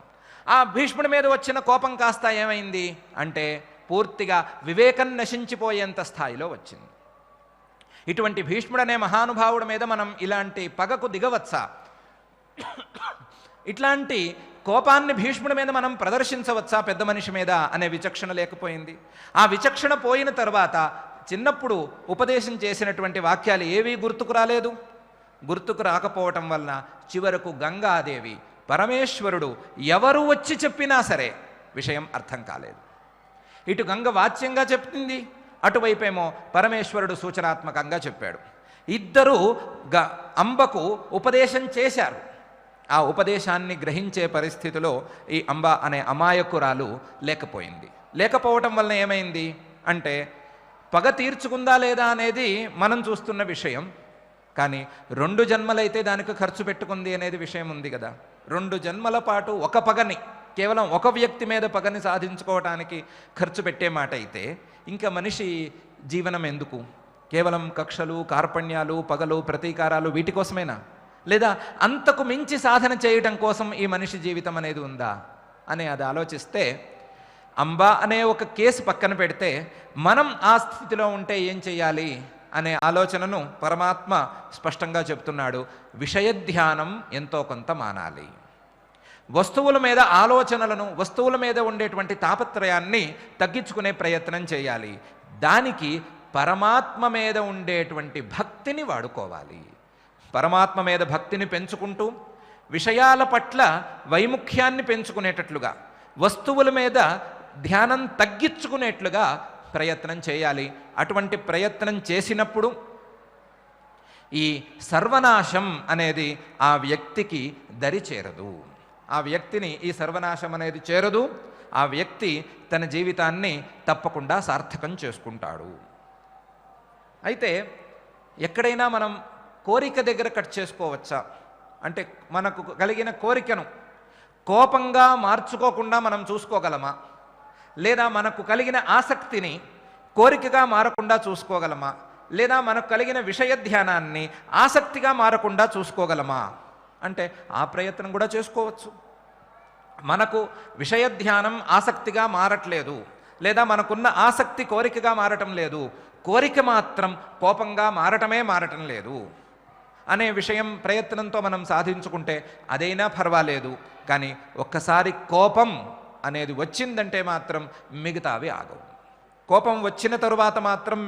ఆ భీష్ముడి మీద వచ్చిన కోపం కాస్త ఏమైంది అంటే పూర్తిగా వివేకం నశించిపోయేంత స్థాయిలో వచ్చింది. ఇటువంటి భీష్ముడనే మహానుభావుడి మీద మనం ఇలాంటి పగకు దిగవచ్చా? ఇట్లాంటి కోపాన్ని భీష్ముడి మీద మనం ప్రదర్శించవచ్చా పెద్ద మనిషి మీద అనే విచక్షణ లేకపోయింది. ఆ విచక్షణ పోయిన తర్వాత చిన్నప్పుడు ఉపదేశం చేసినటువంటి వాక్యాలు ఏవీ గుర్తుకు రాలేదు. గుర్తుకు రాకపోవటం వలన చివరకు గంగాదేవి, పరమేశ్వరుడు ఎవరు వచ్చి చెప్పినా సరే విషయం అర్థం కాలేదు. ఇటు గంగ వాచ్యంగా చెప్తుంది, అటువైపేమో పరమేశ్వరుడు సూచనాత్మకంగా చెప్పాడు. ఇద్దరూ అంబకు ఉపదేశం చేశారు. ఆ ఉపదేశాన్ని గ్రహించే పరిస్థితిలో ఈ అంబ అనే అమాయకురాలు లేకపోవటం వలన ఏమైంది అంటే, పగ తీర్చుకుందా లేదా అనేది మనం చూస్తున్న విషయం. కానీ 2 జన్మలైతే దానికి ఖర్చు పెట్టుకుంది అనేది విషయం ఉంది కదా. 2 జన్మల పాటు ఒక పగని, కేవలం ఒక వ్యక్తి మీద పగని సాధించుకోవటానికి ఖర్చు పెట్టే మాట అయితే ఇంకా మనిషి జీవనం ఎందుకు? కేవలం కక్షలు, కార్పణ్యాలు, పగలు, ప్రతీకారాలు వీటి కోసమేనా? లేదా అంతకు మించి సాధన చేయటం కోసం ఈ మనిషి జీవితం అనేది ఉందా అని అది ఆలోచిస్తే, అంబ అనే ఒక కేసు పక్కన పెడితే మనం ఆ స్థితిలో ఉంటే ఏం చేయాలి అనే ఆలోచనను పరమాత్మ స్పష్టంగా చెప్తున్నాడు. విషయధ్యానం ఎంతో కొంత మానాలి. వస్తువుల మీద ఆలోచనలను, వస్తువుల మీద ఉండేటువంటి తాపత్రయాన్ని తగ్గించుకునే ప్రయత్నం చేయాలి. దానికి పరమాత్మ మీద ఉండేటువంటి భక్తిని వాడుకోవాలి. పరమాత్మ మీద భక్తిని పెంచుకుంటూ, విషయాల పట్ల వైముఖ్యాన్ని పెంచుకునేటట్లుగా, వస్తువుల మీద ధ్యానం తగ్గించుకునేట్లుగా ప్రయత్నం చేయాలి. అటువంటి ప్రయత్నం చేసినప్పుడు ఈ సర్వనాశం అనేది ఆ వ్యక్తికి దరి చేరదు. ఆ వ్యక్తిని ఈ సర్వనాశం అనేది చేరదు. ఆ వ్యక్తి తన జీవితాన్ని తప్పకుండా సార్థకం చేసుకుంటాడు. అయితే ఎక్కడైనా మనం కోరిక దగ్గర కట్ చేసుకోవచ్చా అంటే, మనకు కలిగిన కోరికను కోపంగా మార్చుకోకుండా మనం చూసుకోగలమా? లేదా మనకు కలిగిన ఆసక్తిని కోరికగా మారకుండా చూసుకోగలమా? లేదా మనకు కలిగిన విషయ ధ్యానాన్ని ఆసక్తిగా మారకుండా చూసుకోగలమా అంటే ఆ ప్రయత్నం కూడా చేసుకోవచ్చు. మనకు విషయ ధ్యానం ఆసక్తిగా మారట్లేదు, లేదా మనకున్న ఆసక్తి కోరికగా మారటం లేదు, కోరిక మాత్రం కోపంగా మారటం లేదు అనే విషయం ప్రయత్నంతో మనం సాధించుకుంటే అదైనా పర్వాలేదు. కానీ ఒక్కసారి కోపం అనేది వచ్చిందంటే మాత్రం మిగతావి ఆగవు. కోపం వచ్చిన తరువాత మాత్రం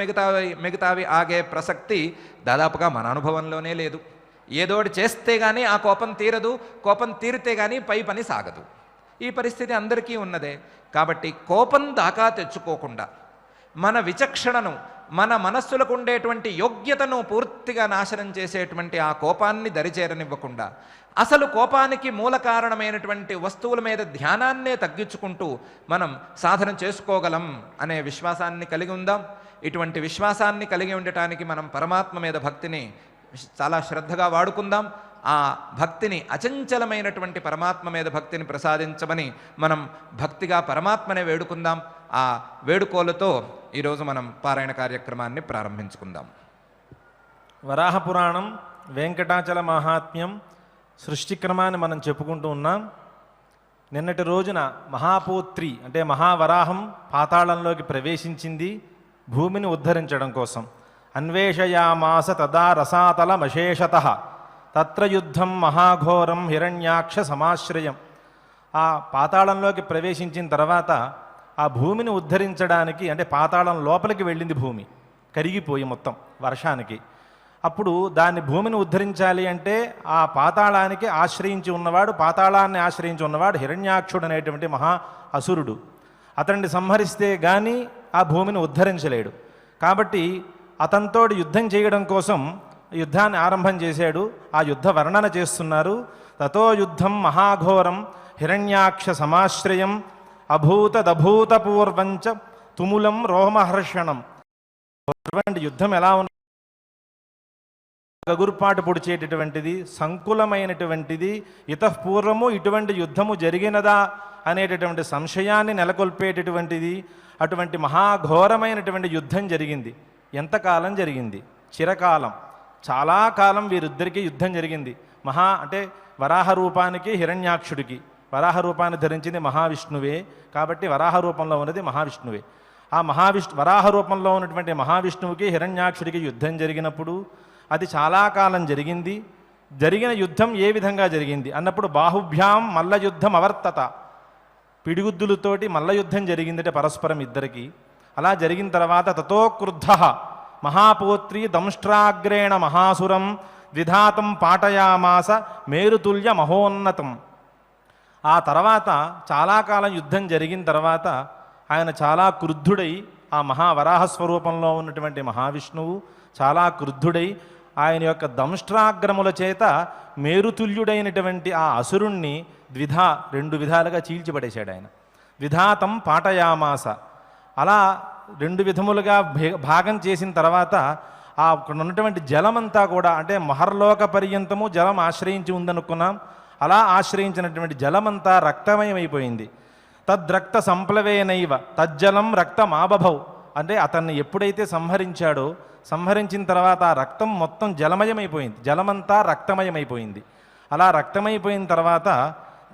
మిగతావి ఆగే ప్రసక్తి దాదాపుగా మన అనుభవంలోనే లేదు. ఏదోటి చేస్తే కానీ ఆ కోపం తీరదు, కోపం తీరితే కానీ పై పని సాగదు. ఈ పరిస్థితి అందరికీ ఉన్నదే. కాబట్టి కోపం దాకా తెచ్చుకోకుండా మన విచక్షణను, మన మనస్సులకు ఉండేటువంటి యోగ్యతను పూర్తిగా నాశనం చేసేటువంటి ఆ కోపాన్ని దరిచేరనివ్వకుండా అసలు కోపానికి మూల కారణమైనటువంటి వస్తువుల మీద ధ్యానాన్నే తగ్గించుకుంటూ మనం సాధన చేసుకోగలం అనే విశ్వాసాన్ని కలిగి ఉందాం. ఇటువంటి విశ్వాసాన్ని కలిగి ఉండటానికి మనం పరమాత్మ మీద భక్తిని చాలా శ్రద్ధగా వాడుకుందాం. ఆ భక్తిని, అచంచలమైనటువంటి పరమాత్మ మీద భక్తిని ప్రసాదించమని మనం భక్తిగా పరమాత్మనే వేడుకుందాం. ఆ వేడుకోలతో ఈరోజు మనం పారాయణ కార్యక్రమాన్ని ప్రారంభించుకుందాం. వరాహ పురాణం, వెంకటాచల మహాత్మ్యం, సృష్టి క్రమాన్ని మనం చెప్పుకుంటూ ఉన్నాం. నిన్నటి రోజున మహాపూత్రి అంటే మహావరాహం పాతాళంలోకి ప్రవేశించింది భూమిని ఉద్ధరించడం కోసం. అన్వేషయామాస తదా రసాతలమశేషతః తత్ర యుద్ధం మహాఘోరం హిరణ్యాక్ష సమాశ్రయం. ఆ పాతాళంలోకి ప్రవేశించిన తర్వాత ఆ భూమిని ఉద్ధరించడానికి, అంటే పాతాళం లోపలికి వెళ్ళింది భూమి, కరిగిపోయి మొత్తం వర్షానికి. అప్పుడు దాన్ని భూమిని ఉద్ధరించాలి అంటే ఆ పాతాళానికి ఆశ్రయించి ఉన్నవాడు, పాతాళాన్ని ఆశ్రయించి ఉన్నవాడు హిరణ్యాక్షుడు అనేటువంటి మహా అసురుడు. అతన్ని సంహరిస్తే కానీ ఆ భూమిని ఉద్ధరించలేడు. కాబట్టి అతనితో యుద్ధం చేయడం కోసం యుద్ధాన్ని ఆరంభం చేశాడు. ఆ యుద్ధ వర్ణన చేస్తున్నారు. తతో యుద్ధం మహాఘోరం హిరణ్యాక్ష సమాశ్రయం అభూతదభూతపూర్వంచ తుములం రోమహర్షణం. అటువంటి యుద్ధం ఎలా ఉన్న గగుర్పాటు పొడిచేటటువంటిది, సంకులమైనటువంటిది, ఇతఃపూర్వము ఇటువంటి యుద్ధము జరిగినదా అనేటటువంటి సంశయాన్ని నెలకొల్పేటటువంటిది. అటువంటి మహాఘోరమైనటువంటి యుద్ధం జరిగింది. ఎంతకాలం జరిగింది? చిరకాలం, చాలా కాలం వీరిద్దరికీ యుద్ధం జరిగింది. అంటే వరాహ రూపానికి హిరణ్యాక్షుడికి, వరాహ రూపాన్ని ధరించింది మహావిష్ణువే కాబట్టి వరాహ రూపంలో ఉన్నది మహావిష్ణువే. ఆ వరాహ రూపంలో ఉన్నటువంటి మహావిష్ణువుకి హిరణ్యాక్షుడికి యుద్ధం జరిగినప్పుడు అది చాలా కాలం జరిగింది. జరిగిన యుద్ధం ఏ విధంగా జరిగింది అన్నప్పుడు బాహుభ్యాం మల్ల యుద్ధం అవర్తత, పిడిగుద్దులతోటి మల్ల యుద్ధం జరిగిందంటే పరస్పరం ఇద్దరికి. అలా జరిగిన తర్వాత తతో క్రుద్ధ మహాపూత్రి దంష్ట్రాగ్రేణ మహాసురం ద్విధాతం పాటయామాస మేరుతుల్య మహోన్నతం. ఆ తర్వాత చాలా కాలం యుద్ధం జరిగిన తర్వాత ఆయన చాలా క్రుద్ధుడై, ఆ మహావరాహస్వరూపంలో ఉన్నటువంటి మహావిష్ణువు చాలా క్రుద్ధుడై ఆయన యొక్క దంష్ట్రాగ్రముల చేత మేరుతుల్యుడైనటువంటి ఆ అసురుణ్ణి రెండు విధాలుగా చీల్చిపడేశాడు ఆయన. ద్విధాతం పాటయామాస, అలా రెండు విధములుగా భాగం చేసిన తర్వాత ఆ అక్కడ ఉన్నటువంటి జలమంతా కూడా, అంటే మహర్లోక పర్యంతము జలం ఆశ్రయించి ఉందనుకున్నాం. అలా ఆశ్రయించినటువంటి జలమంతా రక్తమయమైపోయింది. తద్రక్త సంప్లవేనైవ తజ్జలం రక్తమాబభౌ, అంటే అతన్ని ఎప్పుడైతే సంహరించాడో, సంహరించిన తర్వాత ఆ రక్తం మొత్తం జలమయమైపోయింది, జలమంతా రక్తమయమైపోయింది. అలా రక్తమైపోయిన తర్వాత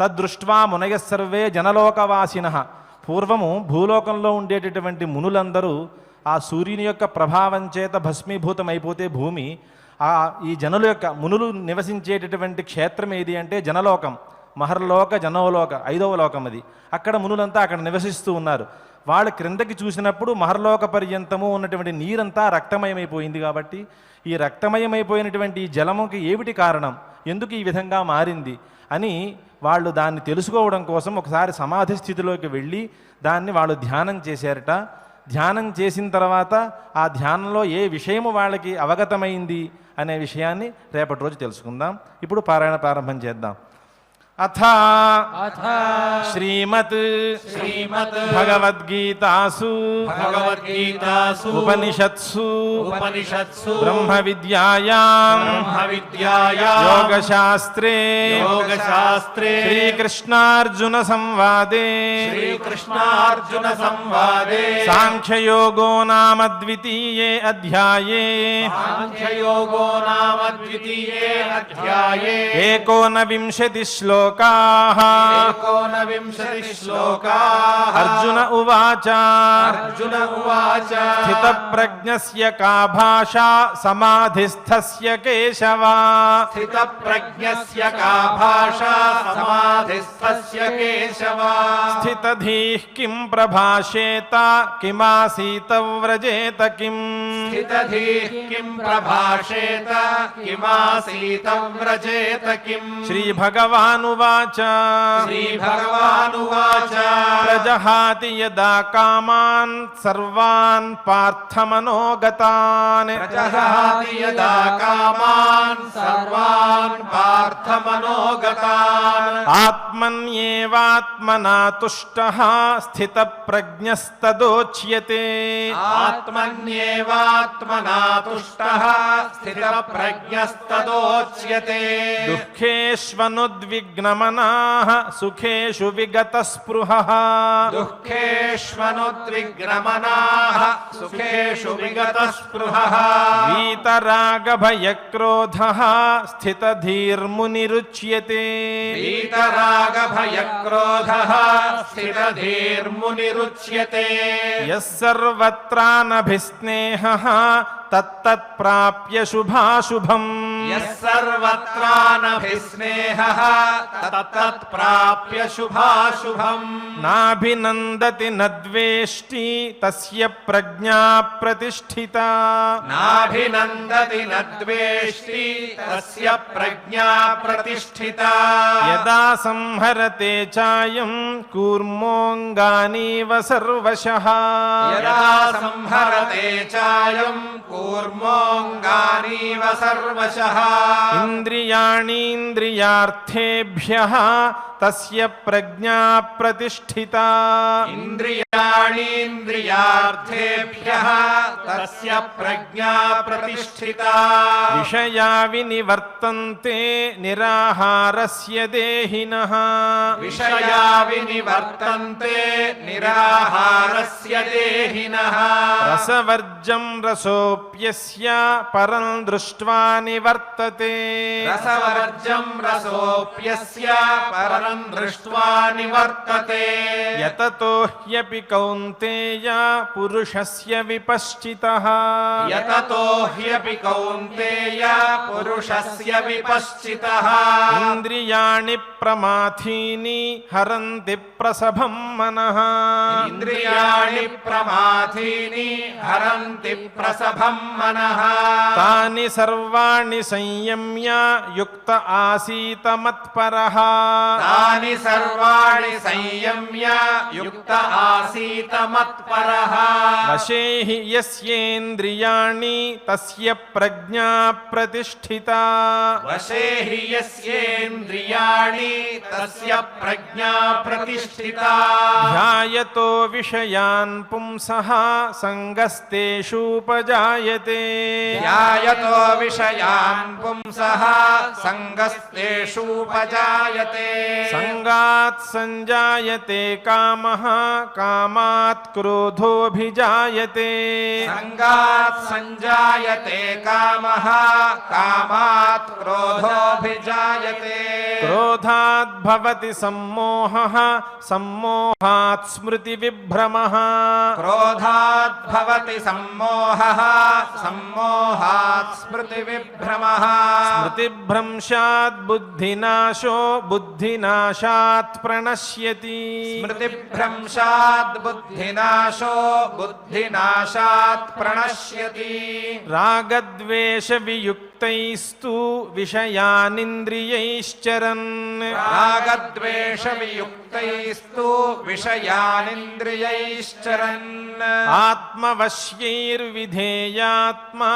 తద్దృష్ట్వా మునయ సర్వే జనలోకవాసినః, పూర్వము భూలోకంలో ఉండేటటువంటి మునులందరూ ఆ సూర్యుని యొక్క ప్రభావం చేత భస్మీభూతమైపోతే భూమి, ఈ జనుల యొక్క మునులు నివసించేటటువంటి క్షేత్రం ఏది అంటే జనలోకం, మహర్లోక జనోలోక 5వ లోకం అది. అక్కడ మునులంతా అక్కడ నివసిస్తూ ఉన్నారు. వాళ్ళు క్రిందకి చూసినప్పుడు మహర్లోక పర్యంతము ఉన్నటువంటి నీరంతా రక్తమయమైపోయింది. కాబట్టి ఈ రక్తమయమైపోయినటువంటి ఈ జలముకి ఏమిటి కారణం, ఎందుకు ఈ విధంగా మారింది అని వాళ్ళు దాన్ని తెలుసుకోవడం కోసం ఒకసారి సమాధి స్థితిలోకి వెళ్ళి దాన్ని వాళ్ళు ధ్యానం చేశారట. ధ్యానం చేసిన తర్వాత ఆ ధ్యానంలో ఏ విషయము వాళ్ళకి అవగతమైంది అనే విషయాన్ని రేపటి రోజు తెలుసుకుందాం. ఇప్పుడు పారాయణ ప్రారంభం చేద్దాం. అథ శ్రీమత్ భగవద్గీతాసు ఉపనిషత్సు బ్రహ్మ విద్యాయాం యోగశాస్త్రే శ్రీకృష్ణార్జున సంవాదే సాంఖ్యయోగో నామ ద్వితీయే అధ్యాయే ఏకోనవింశతి శ్లోకాః అర్జున ఉవాచ స్థితప్రజ్ఞస్య కా భాషా సమాధిస్థస్య కేశవ స్థితధీః కిం ప్రభాషేత కిమాసీత వ్రజేత కిం శ్రీభగవానువాచ ప్రజహాతి యదా కామాన్ సర్వాన్ పార్థమనోగతాన్ ఆత్మన్యేవాత్మనా తుష్టః స్థితప్రజ్ఞస్తదోచ్యతే దుఃఖేష్వనుద్విగ్నమనాః సుఖేషు విగతస్పృహః వీతరాగభయక్రోధః స్థితధీర్మునిరుచ్యతే యః సర్వత్రానభిస్నేహః తత్తత్ప్రాప్య శుభాశుభం నాభినందతి నద్వేష్టి తస్య ప్రజ్ఞా ప్రతిష్ఠితా యదా సంహరతే చాయం కూర్మోంగానీవ సర్వశః ఇంద్రియాణీంద్రియార్థేభ్యః తస్య ప్రజ్ఞా ప్రతిష్ఠితా విషయా వినివర్తంతే నిరాహారస్య దేహినః రసవర్జం రసోప్యస్య పరం దృష్ట్వా నివర్తతే యతతో హ్యపి కౌంతేయ పురుషస్య విపశ్చితః ఇంద్రియాణి ప్రమాథీని హరంతి ప్రసభం మనః తాని సర్వాణి సంయమ్య యుక్త ఆసీత మత్పరః వశే హి యస్యేంద్రియాణి తస్య ప్రజ్ఞా ప్రతిష్ఠితా ధ్యాయతో విషయాన్ పుంసః సంగస్తేషూపజాయతే సంగాత్ సంజాయతే కామః కామాత్ క్రోధోభిజాయతే క్రోధాత్ భవతి సమ్మోహః సమ్మోహాత్ స్మృతి విభ్రమః స్మృతిభ్రంశాత్ బుద్ధినాశో బుద్ధినాశాత్ ప్రణశ్యతి రాగద్వేష వియుక్త రాగద్వేషవియుక్తైస్తు విషయానింద్రియైశ్చరన్ రాగద్వేషవియుక్తైస్తు విషయానింద్రియైశ్చరన్ ఆత్మవశ్యైర్విధేయాత్మా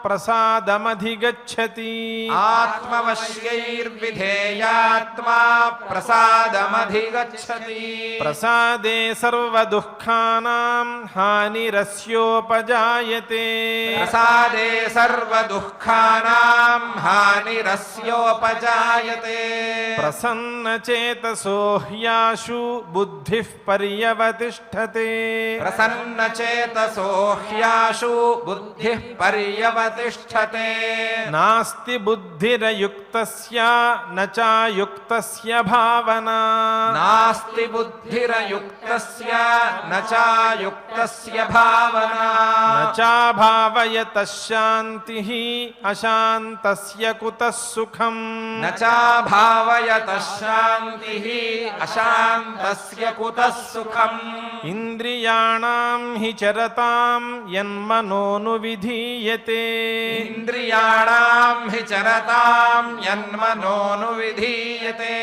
ప్రసాదమధిగచ్చతి ఆత్మవశ్యైర్విధేయాత్మా ప్రసాదమధిగచ్చతి ప్రసాదే సర్వదుఃఖానాం హానిరస్యోపజాయతే ప్రసాదే సర్వదుఃఖానాం హానిరస్యోపజాయతే ప్రసన్నచేతసో హ్యాశు బుద్ధిః పర్యవతిష్ఠతే ప్రసన్నచేతసో హ్యాశు బుద్ధిః పర్యవతిష్ఠతే నాస్తి బుద్ధిరయుక్తస్య న చాయుక్తస్య భావనా నాస్తి బుద్ధిరయుక్తస్య న చాయుక్తస్య భావనా న చాభావయతః శాంతిః అశాంతస్య కుతః సుఖం న చాభావయతః శాంతిః అశాంతస్య కుతః సుఖం ఇంద్రియాణాం హి చరతాం యన్మనోను విధీయతే ఇంద్రియాణాం హి చరతాం యన్మనోను విధీయతే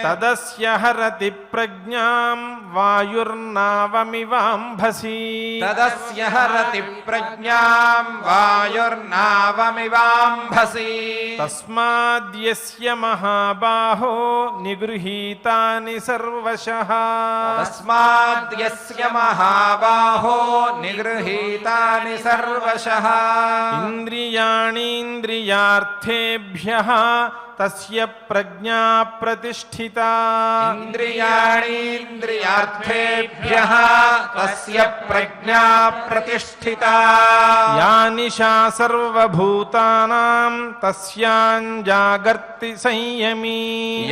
తదస్య హరతి ప్రజ్ఞాం వాయుర్నావమివాంభసి తదస్య హరతి ప్రజ్ఞాం వాయుర్నావమివాంభసి తస్మాద్యస్య మహాబాహో నిగృహీతాని సర్వశః తస్మాద్యస్య మహాబాహో నిగృహీతాని సర్వశః ఇంద్రియాణీంద్రియార్థేభ్యః తస్య ప్రజ్ఞా ప్రతిష్ఠితా ఇంద్రియాణీంద్రియార్థేభ్యః తస్య ప్రజ్ఞా ప్రతిష్ఠితా యా నిశా సర్వభూతానాం తస్యాం జాగర్తి సంయమీ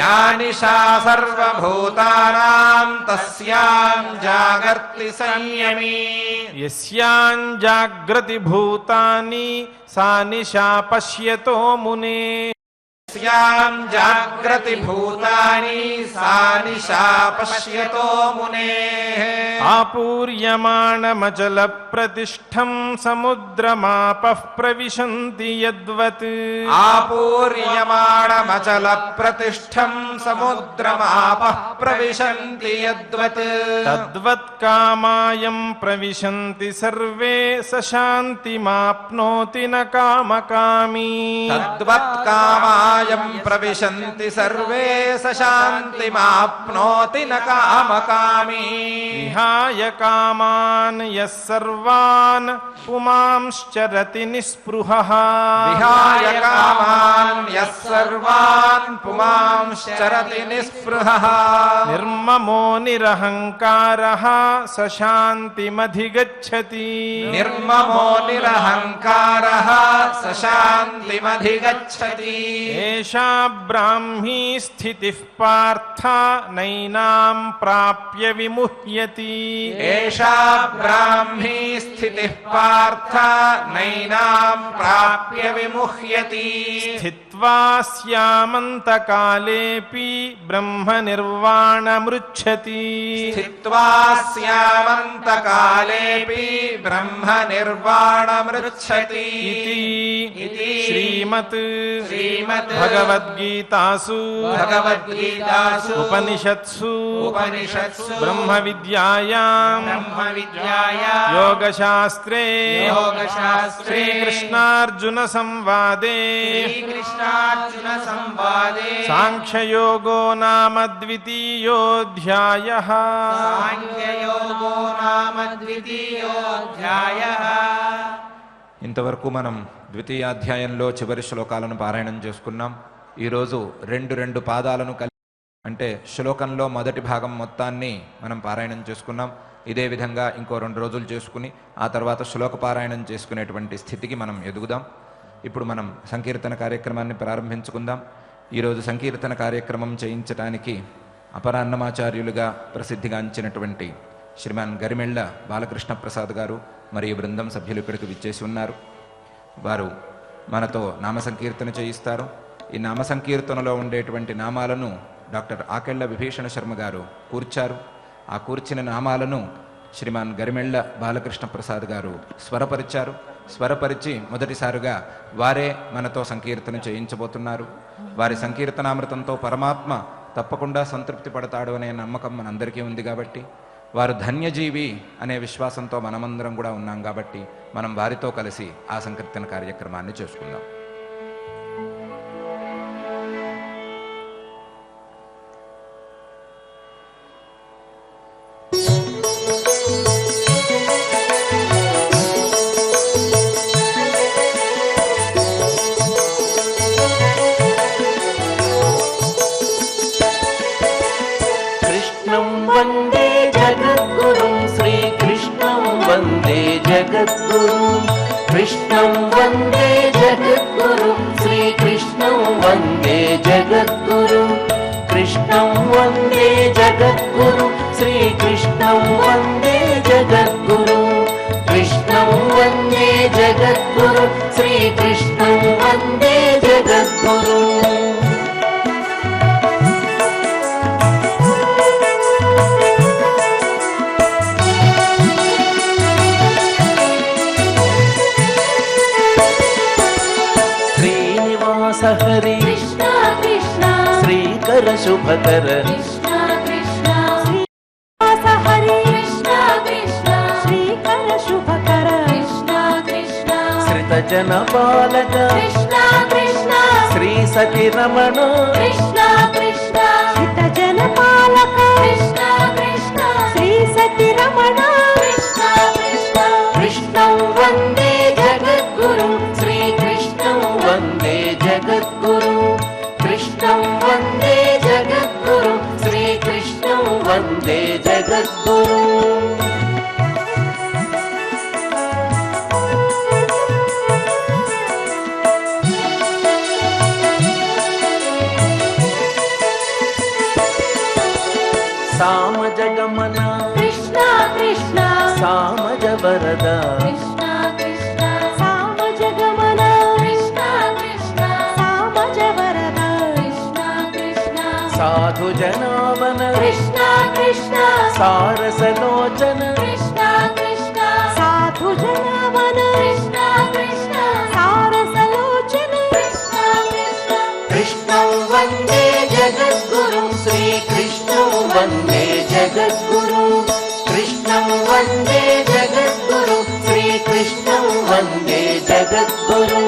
యా నిశా సర్వభూతానాం తస్యాం జాగర్తి సంయమీ యస్యాం జాగ్రతి భూతాని సా నిశా పశ్యతో మునే యస్యాం జాగ్రతి భూతాని సా నిశా పశ్యతో మునేః ఆపూర్యమాణమచల ప్రతిష్టం సముద్రమాపః ప్రవిశంతి యద్వత్ ఆపూర్యమాణమచల ప్రతిష్టం సముద్రమాపః ప్రవిశంతి యద్వత్ తద్వత్ కామాయం ప్రవిశంతి సర్వే స శాంతిమాప్నోతి న కామకామీ తద్వత్ కామాయం ప్రవిశంతి సర్వే స శాంతిమాప్నోతి న కామకామీ విహాయ కామాన్ యః సర్వాన్ పుమాంశ్చరతి నిస్పృహః విహాయ కామాన్ యః సర్వాన్ పుమాంశ్చరతి నిస్పృహః నిర్మమో నిరహంకారః స శాంతిమధిగచ్చతి నిర్మమో నిరహంకారః స శాంతిమధిగచ్చతి ఏషా బ్రాహ్మీ స్థితిః పార్థ నైనాం ప్రాప్య విముహ్యతి ఏషా బ్రాహ్మీ స్థితిః పార్థ నైనాం ప్రాప్య విముహ్యతి స్థిత్వా స్యామంతకాలేపి బ్రహ్మ నిర్వాణమృచ్ఛతి స్థిత్వా స్యామంతకాలేపి బ్రహ్మ నిర్వాణమృచ్ఛతి ఇతి శ్రీమత్ భగవద్గీతాసు ఉపనిషత్సు ఉపనిషత్సు బ్రహ్మ విద్యాయాం యోగశాస్త్రే శ్రీకృష్ణార్జున సంవాదే సాంఖ్యయోగో నామ ద్వితీయోऽధ్యాయః ఇంతవరకు మనం ద్వితీయాధ్యాయంలో చివరి శ్లోకాలను పారాయణం చేసుకున్నాం. ఈరోజు రెండు పాదాలను కలిపి అంటే శ్లోకంలో మొదటి భాగం మొత్తాన్ని మనం పారాయణం చేసుకున్నాం. ఇదే విధంగా ఇంకో 2 రోజులు చేసుకుని ఆ తర్వాత శ్లోక పారాయణం చేసుకునేటువంటి స్థితికి మనం ఎదుగుదాం. ఇప్పుడు మనం సంకీర్తన కార్యక్రమాన్ని ప్రారంభించుకుందాం. ఈరోజు సంకీర్తన కార్యక్రమం చేయించడానికి అపరాన్నమాచార్యులుగా ప్రసిద్ధిగాంచినటువంటి శ్రీమాన్ గరిమెళ్ళ బాలకృష్ణ ప్రసాద్ గారు మరియు బృందం సభ్యులు ఇక్కడికి విచ్చేసి ఉన్నారు. వారు మనతో నామ సంకీర్తన చేయిస్తారు. ఈ నామ సంకీర్తనలో ఉండేటువంటి నామాలను డాక్టర్ ఆకెళ్ల విభీషణ శర్మ గారు కూర్చారు. ఆ కూర్చిన నామాలను శ్రీమాన్ గరిమెళ్ళ బాలకృష్ణ ప్రసాద్ గారు స్వరపరిచారు. స్వరపరిచి మొదటిసారిగా వారే మనతో సంకీర్తన చేయించబోతున్నారు. వారి సంకీర్తనామృతంతో పరమాత్మ తప్పకుండా సంతృప్తి పడతాడు అనే నమ్మకం మనందరికీ ఉంది కాబట్టి, వారు ధన్యజీవి అనే విశ్వాసంతో మనమందరం కూడా ఉన్నాం కాబట్టి మనం వారితో కలిసి ఆ సంకీర్తన కార్యక్రమాన్ని చేసుకుందాం. वन्दे जगद्गुरुं श्रीकृष्णं वन्दे जगद्गुरुं कृष्णं वन्दे जगद्गुरुं श्रीकृष्णं वन्दे जगद्गुरुं कृष्णं वन्दे जगद्गुरुं श्रीकृष्णं वन्दे जगद्गुरुं कृष्णं वन्दे जगद्गुरुं श्रीकृष्णं वन्दे जगद्गुरुं हरि कृष्णा कृष्णा श्रीकर शुभकर कृष्णा कृष्णा श्रीनिवास हरि कृष्णा कृष्णा श्रीकर शुभकर कृष्णा कृष्णा श्रितजन पालक कृष्णा कृष्णा श्री सति रमण कृष्णा कृष्णा श्रितजन पालक कृष्णा कृष्णा श्री सति रमण कृष्णा कृष्णा कृष्णं वन्दे जगद्गुरुं श्रीकृष्णं वन्दे जगद्गुरुं कृष्णं वन्दे जगद्गुरुं श्रीकृष्णं वन्दे जगद्गुरुं सामजगमन कृष्णा कृष्णा सामज वरद कृष्णा कृष्णा सामजगमन कृष्णा कृष्णा सामज वरद कृष्णा कृष्णा साधु जनावन कृष्णा कृष्णा सारसलोचन कृष्णा कृष्णा साधु जनावन कृष्णा कृष्णा सारसलोचन कृष्णा कृष्णा कृष्णं वन्दे जगद्गुरुं श्रीकृष्णं वन्दे जगद्गुरुं कृष्णं वन्दे जगद्गुरुं श्रीकृष्णं वन्दे जगद्गुरुं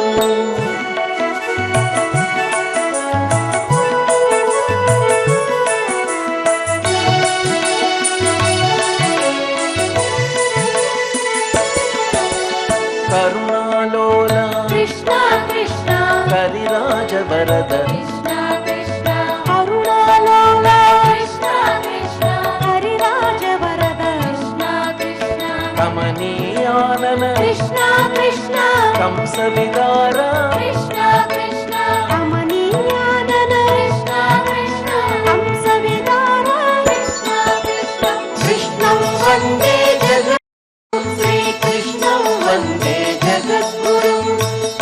करुणालोला कृष्णा कृष्णा करिराज वरद कृष्णा कृष्णा करुणालोला कृष्णा कृष्णा हरिराज वरद कृष्णा कृष्णा कमनीयानन कृष्णा कृष्णा कंस विदार कृष्णा कृष्णा कमनीयानन कृष्णा कृष्णा कंस विदार कृष्णा कृष्णा कृष्णं वन्दे जगद्गुरुं श्रीकृष्णं वन्दे जगद्गुरुं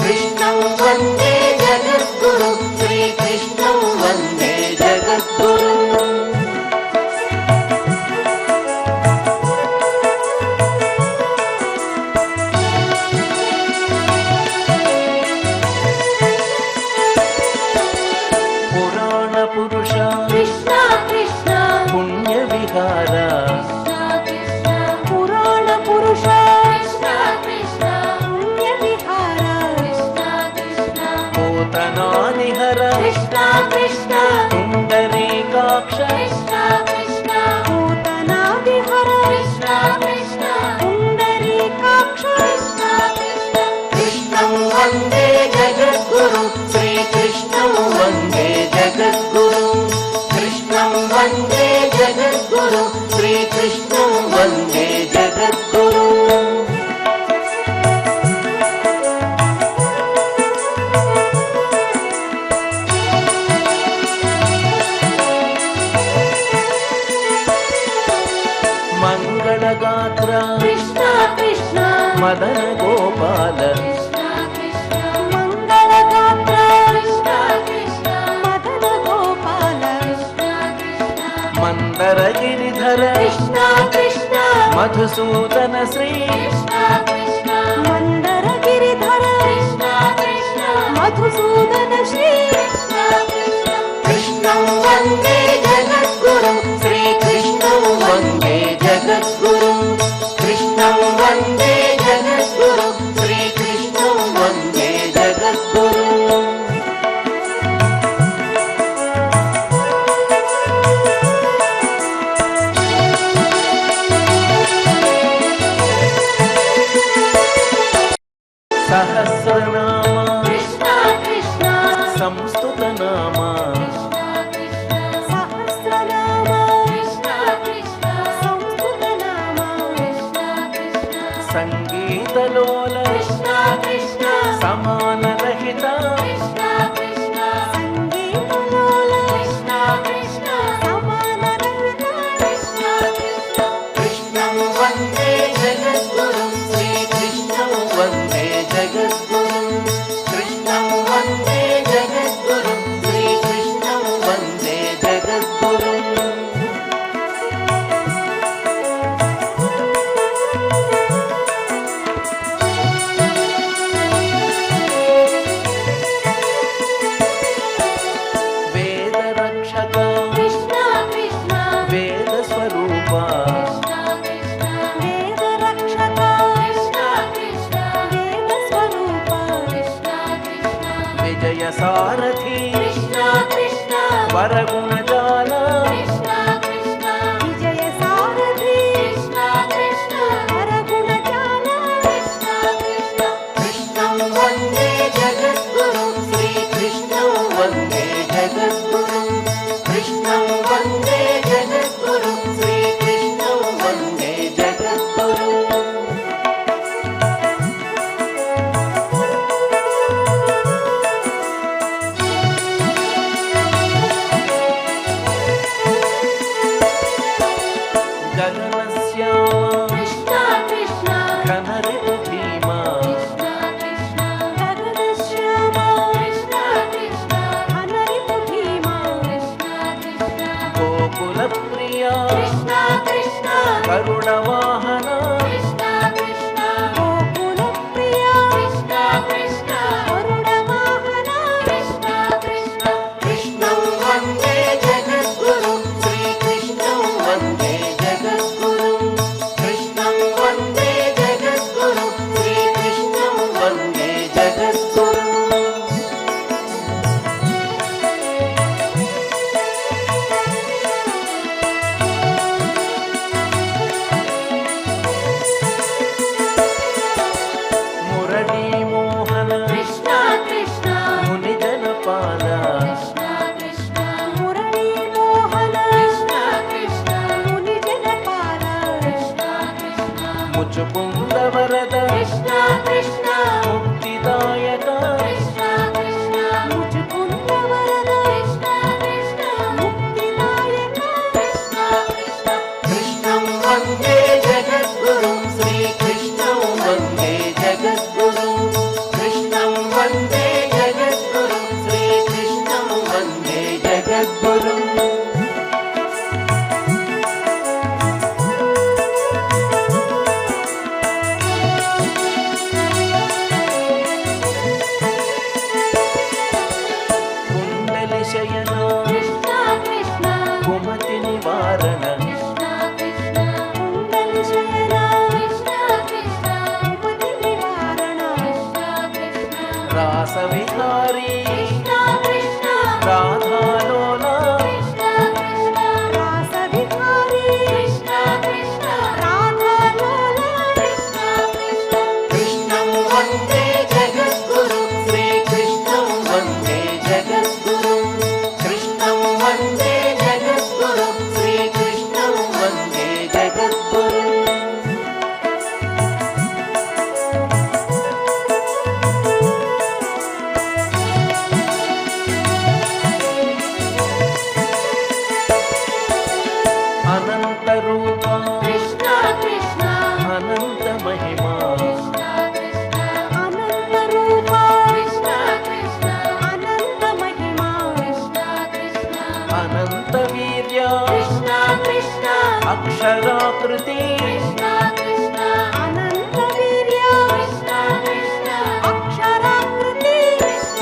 कृष्णं वन्दे जगद्गुरुं श्रीकृष्णं वन्दे जगद्गुरुं पुराणपुरुष कृष्णा कृष्णा पुण्यविहार कृष्णा कृष्णा पुराण पुरुष कृष्णा कृष्णा पुण्य विहार कृष्णा कृष्णा पूतनानिहर कृष्णा कृष्णा पुण्डरीकाक्ष कृष्णा कृष्णा पूतना विहार कृष्णा कृष्णा पुण्डरीकाक्ष कृष्णा कृष्णा कृष्णं वन्दे जगद्गुरुं श्रीकृष्णं वन्दे जगद्गुरुं कृष्णं वन्दे जगद्गुरुं श्रीकृष्णं वन्दे जगद्गुरुं मङ्गलगात्र कृष्णा कृष्णा मदन गोपाल कृष्णा कृष्णा मंगलगात्र कृष्णा कृष्णा मदन गोपाल कृष्णा कृष्णा मंदर गिरिधर कृष्णा कृष्णा मधुसूदन श्री कृष्णा कृष्णा मंदर మధుసూదన శ్రీ కృష్ణం వందే జగద్గురుం శ్రీకృష్ణం వందే జగద్గురుం కృష్ణం వందే జగద్గురుం శ్రీకృష్ణం వందే జగద్గురుం సహస్రనామ కృష్ణ కృష్ణ సంస్తుతనామ సహస్రనామ కృష్ణ కృష్ణ సంస్కృతనామ కృష్ణ కృష్ణ సంగీతలోల కృష్ణ కృష్ణ సమానరహిత కృష్ణ కృష్ణ సంగీతలోల కృష్ణ కృష్ణ సమానరహిత కృష్ణ కృష్ణ కృష్ణం వందే జగద్గురుం శ్రీకృష్ణం వందే జగద్గురుం కృష్ణం వందే జగద్గురుం శ్రీకృష్ణం వందే జగద్గురుం వేదరక్షక కృష్ణ కృష్ణ వేదస్వరూప కృష్ణ కృష్ణ వేద రక్షక కృష్ణ కృష్ణ వేద స్వరూప కృష్ణ కృష్ణ విజయ సారథి కృష్ణ కృష్ణ వరగుణజాల కృష్ణ కృష్ణ విజయ సారథి కృష్ణ కృష్ణ వరగుణజాల కృష్ణ కృష్ణ కృష్ణం వందే జగద్గురుం శ్రీకృష్ణం వందే జగద్గురుం కృష్ణం వందే జగద్గురుం శ్రీకృష్ణం వందే జగద్గురుం గగనశ్యామ కృష్ణ కృష్ణ ఘనరిపు భీమా కృష్ణ కృష్ణ గగనశ్యామ కృష్ణ కృష్ణ అనరిపు భీమా కృష్ణ కృష్ణ గోకుల ప్రియా కృష్ణ కృష్ణ కరుణవాహన కృష్ణ కృష్ణ గోకుల ప్రియ కృష్ణ కృష్ణ కరుణవాహన కృష్ణ కృష్ణ కృష్ణం వందే జగద్గురుం శ్రీకృష్ణం వందే జగద్గురుం కృష్ణం వందే జగద్గురుం శ్రీకృష్ణం వందే జగద్గురుం మురళీ మోహన కృష్ణ కృష్ణ ముని జనపాల కృష్ణ కృష్ణ మురళీ మోహన కృష్ణ కృష్ణ ముని జనపాల కృష్ణ కృష్ణ ముచుకుంద వరద కృష్ణ కృష్ణ ముక్తిదాయక కృష్ణ కృష్ణ ముచుకుంద వరద కృష్ణ కృష్ణ ముక్తిదాయక కృష్ణ కృష్ణ కృష్ణం వందే జగద్గురుం శ్రీకృష్ణం వందే జగద్గురుం కృష్ణం వందే జగద్గురుం శ్రీకృష్ణం వందే జగద్గురుం కుండలి శయన కృష్ణ కృష్ణ కుమతి నివారణ కృష్ణ కృష్ణ కుండలి శయన కృష్ణ కృష్ణ ఉపతి నివారణ కృష్ణ కృష్ణ రాస విహారీ కృష్ణ కృష్ణ రాధాలోల కృష్ణ కృష్ణ రాస విహారీ కృష్ణ కృష్ణ రాధాలోల కృష్ణ కృష్ణ కృష్ణం వందే జగద్గురుం శ్రీకృష్ణం వందే జగద్గురుం కృష్ణం వందే జగద్గురుం శ్రీకృష్ణం వందే జగద్గురుం అనంత రూప కృష్ణ కృష్ణ అనంత మహిమా కృష్ణ కృష్ణ అనంత రూప కృష్ణ కృష్ణ అనంత మహిమా కృష్ణ కృష్ణ అనంత వీర్య కృష్ణ కృష్ణ అక్షరాకృతి కృష్ణ కృష్ణ అనంత వీర్య కృష్ణ కృష్ణ అక్షరాకృతి కృష్ణ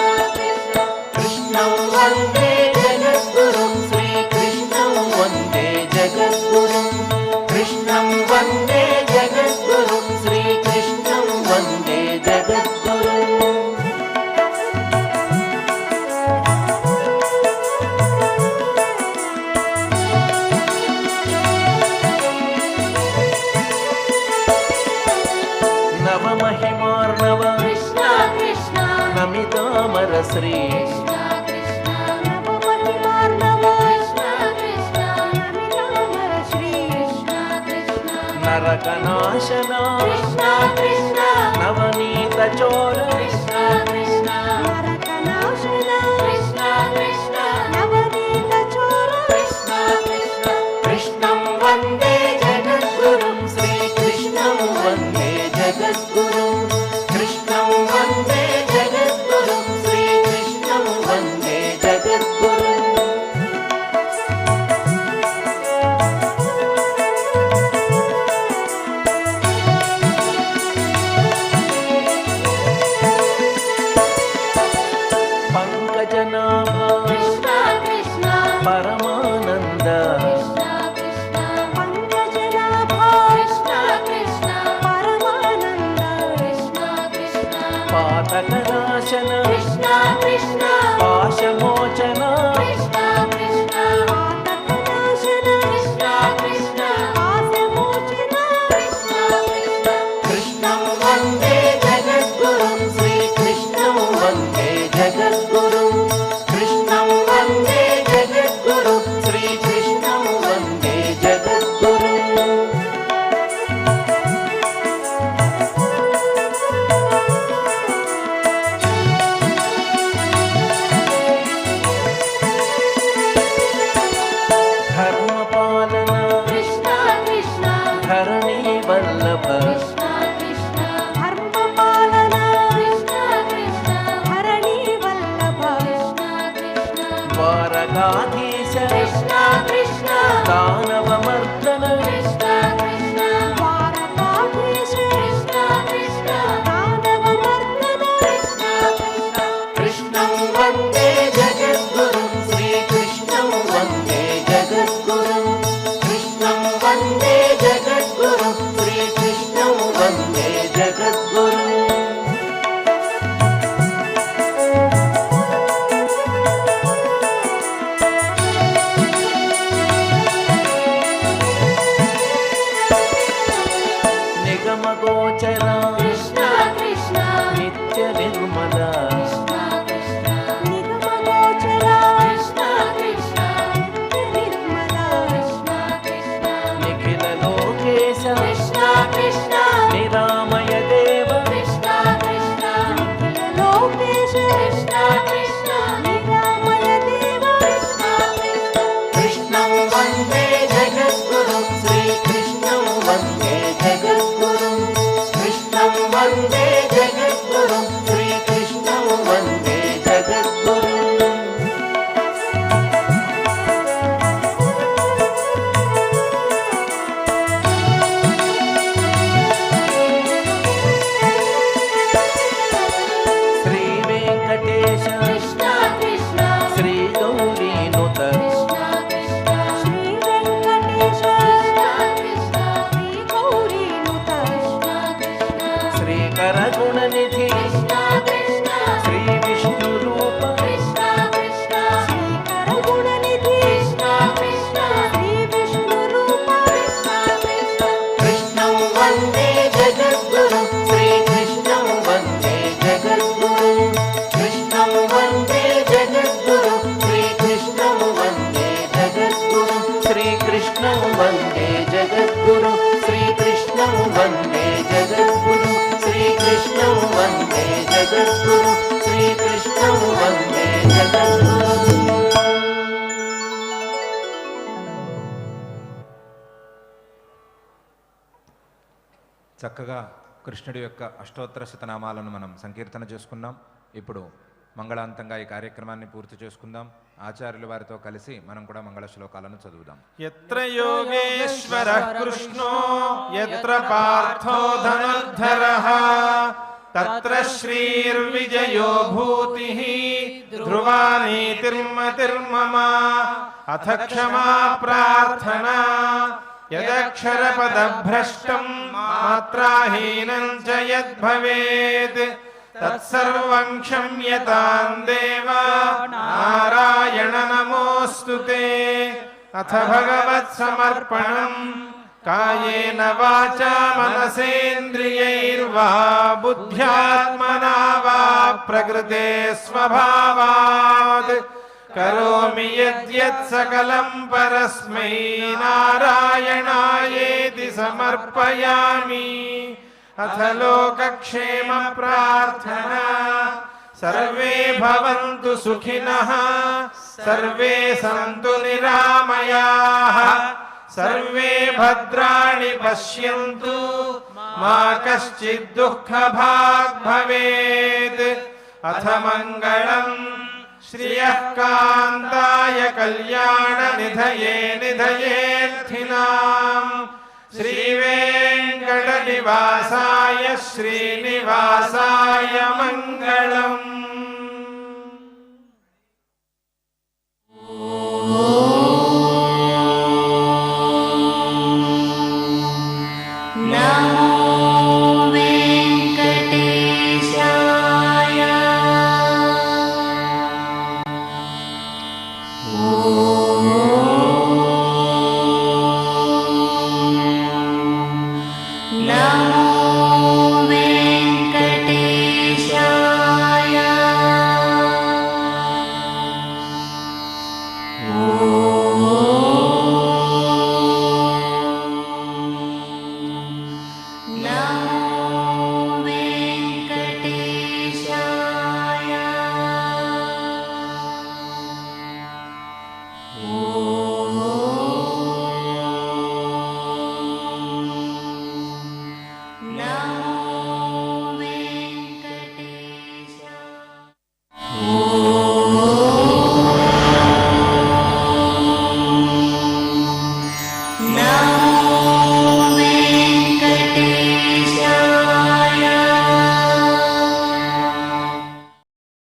నమితామర శ్రీ కృష్ణ కృష్ణ నవమహిమార్ణవ కృష్ణ కృష్ణ నమితామర శ్రీ కృష్ణ కృష్ణ నరకనాశన కృష్ణ కృష్ణ నవనీత చోర కృష్ణ కృష్ణ నరకనాశన కృష్ణ కృష్ణ నవనీత చోర కృష్ణ కృష్ణ కృష్ణం వందే జగద్గురుం శ్రీకృష్ణం వందే జగద్గురుం కృష్ణం వందే జగద్గురుం శ్రీకృష్ణం వందే జగద్గురుం పంకజనాభ కృష్ణ కృష్ణ పరమానంద కృష్ణ కృష్ణ పంకజనాభ కృష్ణ కృష్ణ పరమానంద కృష్ణ కృష్ణ పాతకనాశన కృష్ణ కృష్ణ పాశమోచన కృష్ణ కృష్ణ పాతకనాశన కృష్ణ కృష్ణ పాశమోచన కృష్ణ కృష్ణ కృష్ణం వందే జగద్గురుం శ్రీకృష్ణం వందే జగద్గురుం కృష్ణం వందే జగద్గురుం శ్రీకృష్ణం వందే జగద్గురుం ధర్మపాలన కృష్ణ కృష్ణ ధరణి వల్లభ కృష్ణ కృష్ణ ధర్మపాలన కృష్ణ కృష్ణ ధరణి వల్లభ కృష్ణ కృష్ణ ద్వారకాధీశ కృష్ణ కృష్ణ దానవమర్దన కృష్ణ కృష్ణ ద్వారకాధీశ కృష్ణ కృష్ణ దానవమర్దన కృష్ణ కృష్ణ కృష్ణం వందే జగద్గురుం శ్రీకృష్ణం వందే జగద్గురుం కృష్ణం వందే జగద్గురుం శ్రీకృష్ణం వందే జగద్గురుం నిగమగోచర కృష్ణ కృష్ణ నిత్య నిర్మల కృష్ణ కృష్ణ నిగమగోచర కృష్ణ కృష్ణ నిర్మల కృష్ణ కృష్ణ నిఖిల లోకేశ కృష్ణ కృష్ణ నిరామయ దేవ కృష్ణ కృష్ణ లోకేశ కృష్ణ కృష్ణ నిరామయ దేవ కృష్ణ కృష్ణ కృష్ణం వందే జగద్గురుం శ్రీకృష్ణం వందే జగద్గురుం కృష్ణం వందే జగద్గురుం శ్రీకృష్ణం వందే జగద్గురుం శ్రీ వెంకటేశ కృష్ణ కృష్ణ శ్రీ గౌరీనుత కృష్ణ కృష్ణ శ్రీ వెంకటేశ కృష్ణ కృష్ణ శ్రీ గౌరీనుత కృష్ణ కృష్ణ శ్రీకర గుణనిధి కృష్ణ కృష్ణ శ్రీ విష్ణు రూప కృష్ణ కృష్ణ శ్రీకర గుణనిధి కృష్ణ కృష్ణ శ్రీ విష్ణు రూప కృష్ణ కృష్ణ కృష్ణం వందే జగద్గురుం శ్రీకృష్ణం వందే జగద్గురుం కృష్ణం వందే జగద్గురుం శ్రీకృష్ణం వందే జగద్గురుం శ్రీకృష్ణం వందే జగద్గురుం శ్రీకృష్ణం వందే జగద్గురుం శ్రీకృష్ణం వందే జగద్గురుం శ్రీకృష్ణం వందే జగద్గురుం చక్కగా కృష్ణుడి యొక్క అష్టోత్తర శతనామాలను మనం సంకీర్తన చేసుకున్నాం. ఇప్పుడు మంగళాంతంగా ఈ కార్యక్రమాన్ని పూర్తి చేసుకుందాం. ఆచార్యుల వారితో కలిసి మనం కూడా మంగళ శ్లోకాలను చదువుదాం. ఎత్ర యోగేశ్వరః కృష్ణో ఎత్ర పార్థో ధనుర్ధరః తత్ర శ్రీర్విజయో భూతిః ధ్రువా నీతిర్మతిర్మమ అథ క్షమా ప్రార్థనా యదక్షరపదభ్రష్టం మాత్రాహీనం చ యద్భవేత్ తత్సర్వం క్షమ్యతాం దేవ నారాయణ నమోऽस्तु తే. అథ భగవత్ సమర్పణం కాయేన వాచా మనసేంద్రియైర్వా బుద్ధ్యాత్మనా వా ప్రకృతే స్వభావాత్ కరోమి యద్యత్ సకలం పరస్మై నారాయణాయేతి సమర్పయామి. అథ లోకక్షేమ ప్రార్థనా. సర్వే భవంతు సుఖినః, సర్వే సంతు నిరామయాః, సర్వే భద్రాణి పశ్యంతు, మా కశ్చిద్ దుఃఖభాగ్ భవేత్. అథ మంగళం శ్రియః కాంతాయ కళ్యాణ నిధయే నిధయేర్థినాం. శ్రీవేంకట నివాసాయ శ్రీనివాసాయ మంగళం.